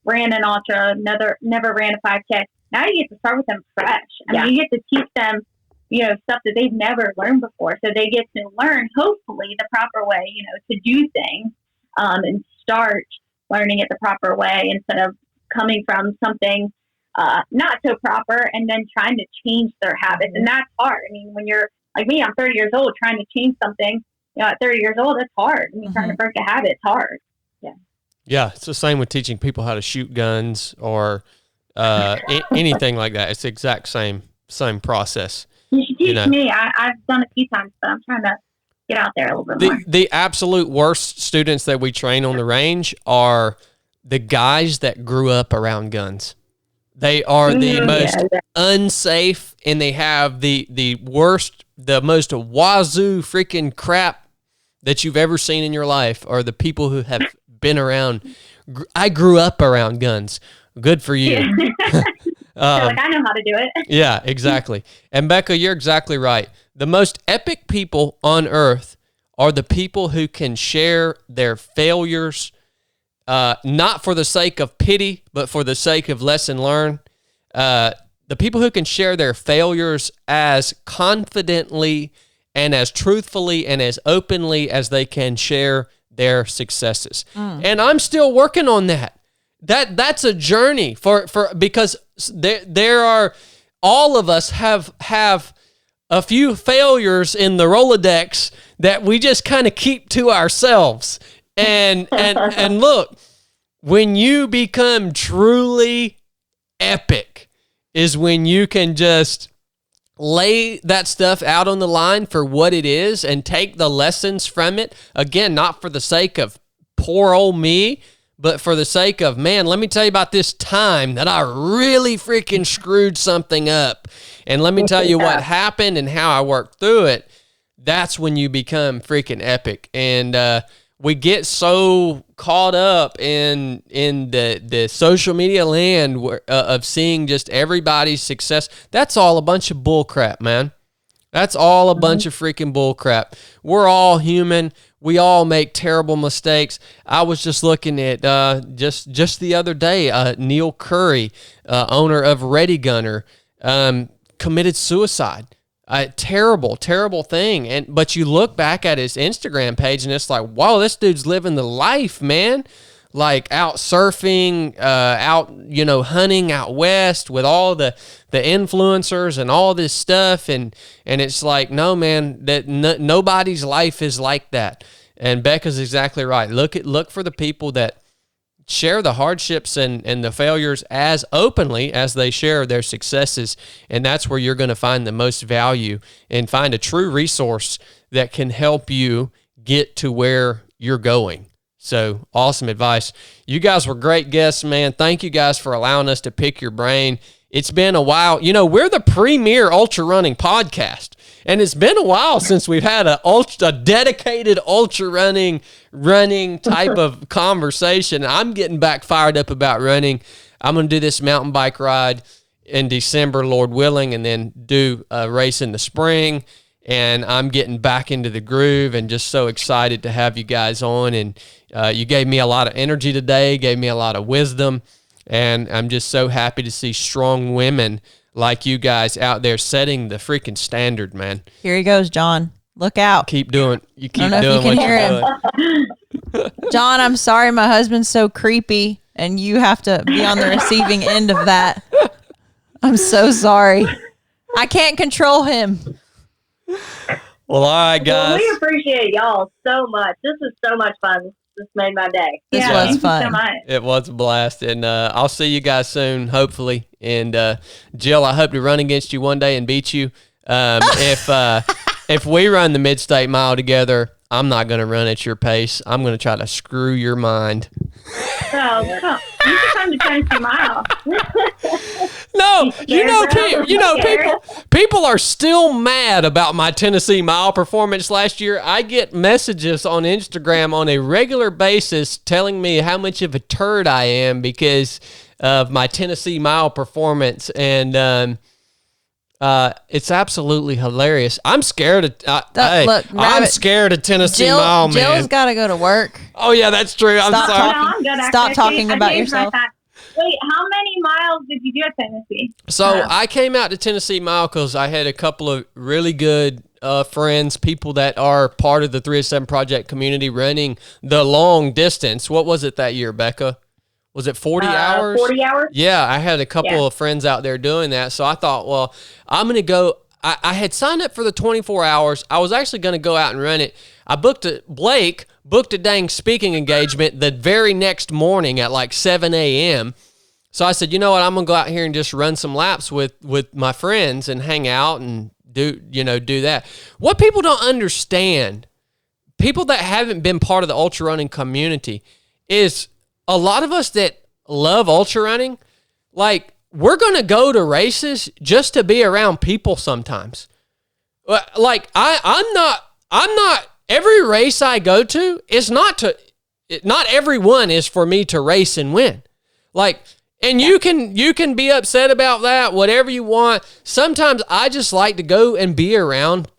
ran an ultra, never ran a 5K, now you get to start with them fresh. I mean, you get to teach them, stuff that they've never learned before. So they get to learn, hopefully, the proper way, to do things, and start learning it the proper way instead of coming from something not so proper and then trying to change their habits. And that's hard. I mean, when you're like me, I'm 30 years old, trying to change something, at 30 years old, it's hard. I mean, trying to break a habit, it's hard. Yeah. Yeah. It's the same with teaching people how to shoot guns or anything like that. It's the exact same process. You should teach me. I've done it a few times, but I'm trying to get out there a little bit more. The absolute worst students that we train on the range are the guys that grew up around guns. They are the most unsafe, and they have the worst, the most wazoo freaking crap that you've ever seen in your life, are the people who have been around. I grew up around guns. Good for you. Like, I know how to do it. Yeah, exactly. And Becca, you're exactly right. The most epic people on earth are the people who can share their failures, not for the sake of pity, but for the sake of lesson learned. The people who can share their failures as confidently and as truthfully and as openly as they can share their successes. And I'm still working on that. That's a journey because there are, all of us have a few failures in the Rolodex that we just kind of keep to ourselves. And look, when you become truly epic is when you can just lay that stuff out on the line for what it is and take the lessons from it. Again, not for the sake of poor old me, but for the sake of, man, let me tell you about this time that I really freaking screwed something up. And let me tell you what happened and how I worked through it. That's when you become freaking epic. And we get so caught up in the social media land of seeing just everybody's success. That's all a bunch of bull crap, man. That's all a bunch of freaking bull crap. We're all human. We all make terrible mistakes. I was just looking at just the other day, Neil Curry, owner of Ready Gunner, committed suicide. Terrible thing. But you look back at his Instagram page and it's like, wow, this dude's living the life, man. Like out surfing, out, hunting out west with all the influencers and all this stuff. And it's like, no, man, that nobody's life is like that. And Becca's exactly right. Look for the people that share the hardships and the failures as openly as they share their successes. And that's where you're going to find the most value and find a true resource that can help you get to where you're going. So awesome advice. You guys were great guests, man. Thank you guys for allowing us to pick your brain. It's been a while. We're the premier ultra running podcast, and it's been a while since we've had a dedicated ultra running type of conversation. I'm getting back fired up about running. I'm going to do this mountain bike ride in December, Lord willing, and then do a race in the spring. and I'm getting back into the groove and just so excited to have you guys on. And you gave me a lot of energy today, gave me a lot of wisdom, and I'm just so happy to see strong women like you guys out there setting the freaking standard, man. Here he goes, John. Look out. Keep doing what you're doing. John, I'm sorry my husband's so creepy and you have to be on the receiving end of that. I'm so sorry. I can't control him. Well, all right, guys. Well, we appreciate y'all so much. This was so much fun. This made my day. This was fun. So much. It was a blast, and I'll see you guys soon, hopefully. And Jill, I hope to run against you one day and beat you. If we run the Mid-State Mile together, I'm not going to run at your pace. I'm going to try to screw your mind. So, you should come to Tennessee Mile. No, people are still mad about my Tennessee Mile performance last year. I get messages on Instagram on a regular basis telling me how much of a turd I am because of my Tennessee Mile performance, and it's absolutely hilarious. I'm scared of I'm scared of Tennessee Mile, man. Jill's got to go to work. Oh yeah, that's true. I'm sorry. Stop talking about yourself. Wait, how many miles did you do at Tennessee? So I came out to Tennessee Mile because I had a couple of really good friends, people that are part of the 307 Project community running the long distance. What was it that year, Becca? Was it 40 hours? 40 hours? Yeah, I had a couple of friends out there doing that. So I thought, well, I'm going to go. I had signed up for the 24 hours. I was actually going to go out and run it. Blake booked a dang speaking engagement the very next morning at like 7 a.m. So I said, you know what? I'm going to go out here and just run some laps with my friends and hang out and do that. What people don't understand, people that haven't been part of the ultra running community, is a lot of us that love ultra running, like, we're going to go to races just to be around people sometimes. Like, I'm not, every race I go to is not everyone is for me to race and win. Like, and you can be upset about that, whatever you want. Sometimes I just like to go and be around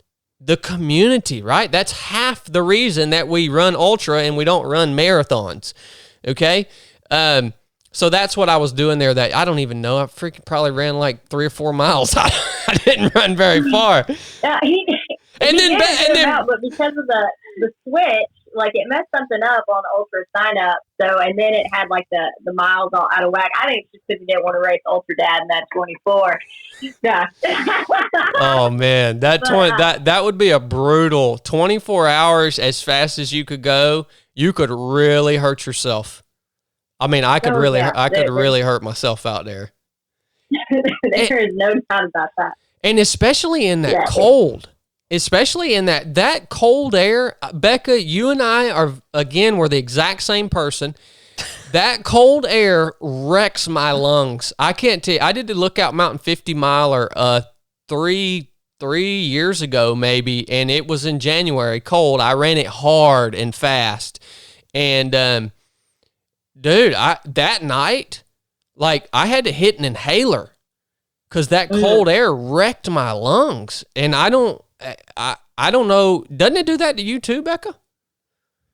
the community, right? That's half the reason that we run ultra and we don't run marathons. Okay. So that's what I was doing there. That I don't even know. I freaking probably ran like 3 or 4 miles. I didn't run very far. But because of the switch, like, it messed something up on the ultra sign up. So, and then it had like the miles all out of whack. I think it's just because you didn't want to race ultra dad in that 24. Yeah. Oh man, that would be a brutal 24 hours as fast as you could go. You could really hurt yourself. I mean, I could really hurt myself out there. There is no doubt about that. And especially in that cold. Especially in that cold air. Becca, you and I we're the exact same person. That cold air wrecks my lungs. I can't tell you. I did the Lookout Mountain 50 miler 3 years ago maybe, and it was in January, cold. I ran it hard and fast. And dude, that night, like, I had to hit an inhaler because that cold air wrecked my lungs. And I don't know. Doesn't it do that to you too, Becca?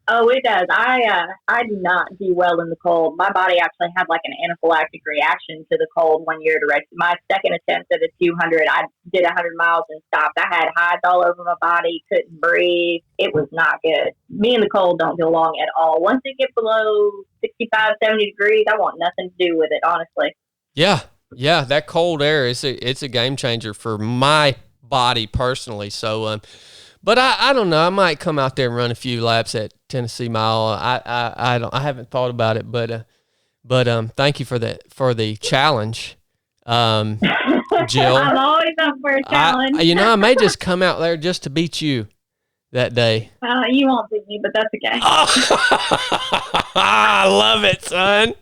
Oh, it does. I do not do well in the cold. My body actually had like an anaphylactic reaction to the cold one year to race. My second attempt at a 200, I did 100 miles and stopped. I had hives all over my body, couldn't breathe. It was not good. Me and the cold don't get along at all. Once it gets below 65, 70 degrees, I want nothing to do with it, honestly. Yeah, that cold air, it's a game changer for my body personally. So, but I don't know. I might come out there and run a few laps at Tennessee Mile. I haven't thought about it, but thank you for the challenge, Jill. I'm always up for a challenge. I may just come out there just to beat you that day. You won't beat me, but that's okay. I love it, son.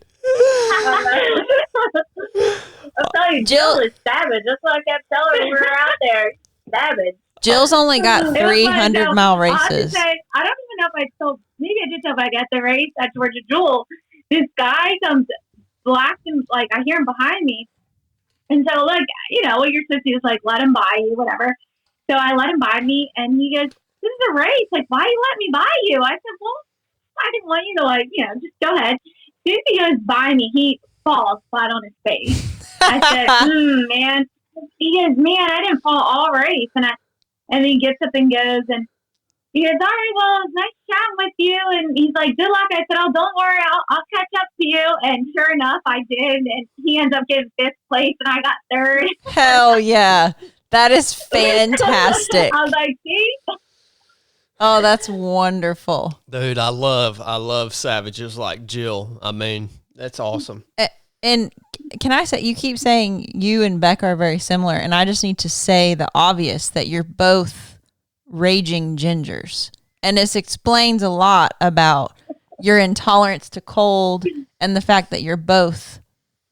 I'll tell you, Jill is savage. That's what I kept telling her when we were out there. Savage. Jill's only got 300-mile races. I don't even know if I told. Maybe I did tell Becca at the race at Georgia Jewel. This guy comes black and like I hear him behind me, and so like what you're supposed to do is like let him by you, whatever. So I let him buy me, and he goes, "This is a race. Like, why you let me buy you?" I said, "Well, I didn't want you to, like, just go ahead." As soon as he goes by me, he falls flat on his face. I said, man. He goes, "Man, I didn't fall all race." And he gets up and goes, and he goes, "All right, well, it was nice chatting with you." And he's like, "Good luck." I said, "Oh, don't worry. I'll catch up to you." And sure enough, I did. And he ends up getting 5th place, and I got 3rd. Hell yeah. That is fantastic. I was like, "See?" Oh, that's wonderful. Dude, I love savages like Jill. I mean, that's awesome. And can I say, you keep saying you and Becca are very similar, and I just need to say the obvious, that you're both raging gingers. And this explains a lot about your intolerance to cold and the fact that you're both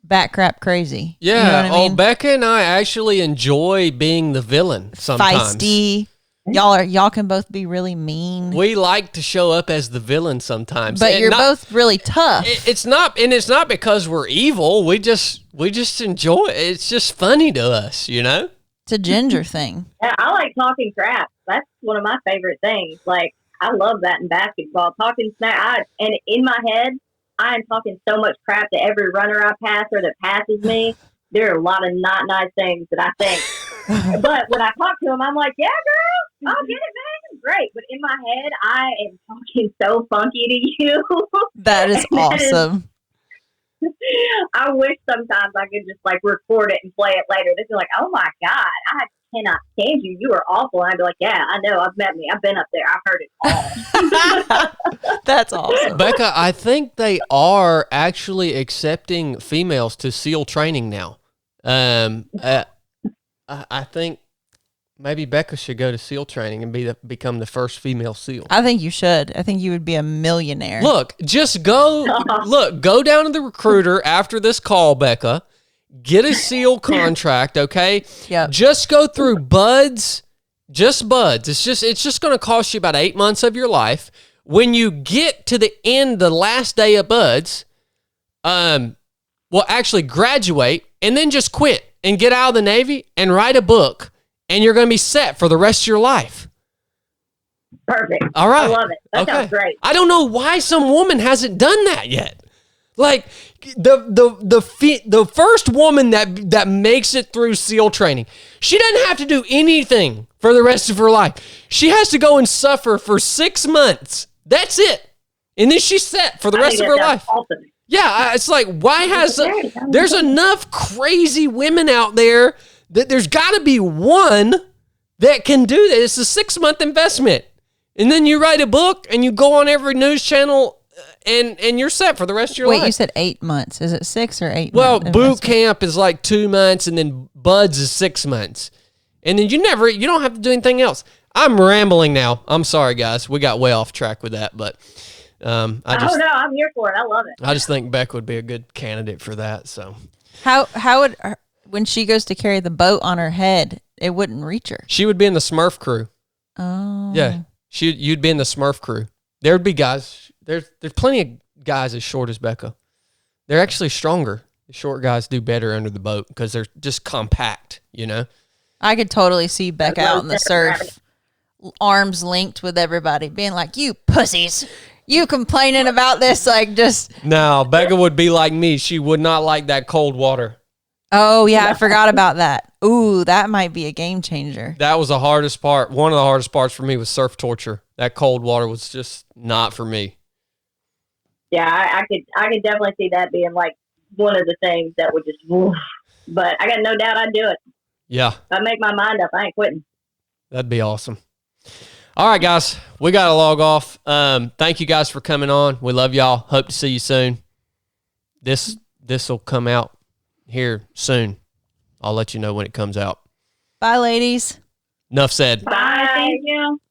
bat crap crazy. Yeah. You know what I mean? Becca and I actually enjoy being the villain sometimes. Feisty. Y'all can both be really mean. We like to show up as the villain sometimes. But you're both really tough. It's not because we're evil. We just enjoy it. It's just funny to us, It's a ginger thing. Yeah, I like talking crap. That's one of my favorite things. Like, I love that in basketball. Talking smack. And in my head, I am talking so much crap to every runner I pass or that passes me. There are a lot of not nice things that I think. But when I talk to him, I'm like, "Yeah, girl, I'll get it, man. Great." But in my head, I am talking so funky to you. That is awesome. I wish sometimes I could just like record it and play it later. They'd be like, "Oh my God, I cannot stand you. You are awful." And I'd be like, "Yeah, I know. I've met me. I've been up there. I've heard it all." That's awesome. Becca, I think they are actually accepting females to SEAL training now. I think maybe Becca should go to SEAL training and become the first female SEAL. I think you should. I think you would be a millionaire. Look, just go down to the recruiter after this call, Becca. Get a SEAL contract, okay? Yeah. Just go through BUDS, just BUDS. It's just going to cost you about 8 months of your life. When you get to the last day of BUDS, actually graduate and then just quit and get out of the Navy and write a book, and you're going to be set for the rest of your life. Perfect. All right. I love it. That sounds great. I don't know why some woman hasn't done that yet. Like the first woman that makes it through SEAL training, she doesn't have to do anything for the rest of her life. She has to go and suffer for 6 months. That's it. And then she's set for the rest of her life. Awesome. Yeah, it's like, why there's enough crazy women out there that there's got to be one that can do that. It's a 6-month investment. And then you write a book and you go on every news channel and you're set for the rest of your life. Wait, you said 8 months. Is it 6 or 8 Well, months? boot camp is like 2 months and then BUDS is 6 months. And then you don't have to do anything else. I'm rambling now. I'm sorry, guys. We got way off track with that, but I'm here for it. I love it. I just think Beck would be a good candidate for that. So how would when she goes to carry the boat on her head, it wouldn't reach her? She would be in the Smurf crew. Oh, yeah, you'd be in the Smurf crew. There would be guys. There's plenty of guys as short as Becca. They're actually stronger. The short guys do better under the boat because they're just compact. I could totally see Becca out in the surf, arms linked with everybody, being like, "You pussies. You complaining about this?" Like, just no. Becca would be like me. She would not like that cold water. Oh yeah, I forgot about that. Ooh, that might be a game changer. That was the hardest part. One of the hardest parts for me was surf torture. That cold water was just not for me. Yeah, I could definitely see that being like one of the things that would just. Woof. But I got no doubt I'd do it. Yeah, if I make my mind up, I ain't quitting. That'd be awesome. All right, guys, we got to log off. Thank you guys for coming on. We love y'all. Hope to see you soon. This will come out here soon. I'll let you know when it comes out. Bye, ladies. Nuff said. Bye. Thank you.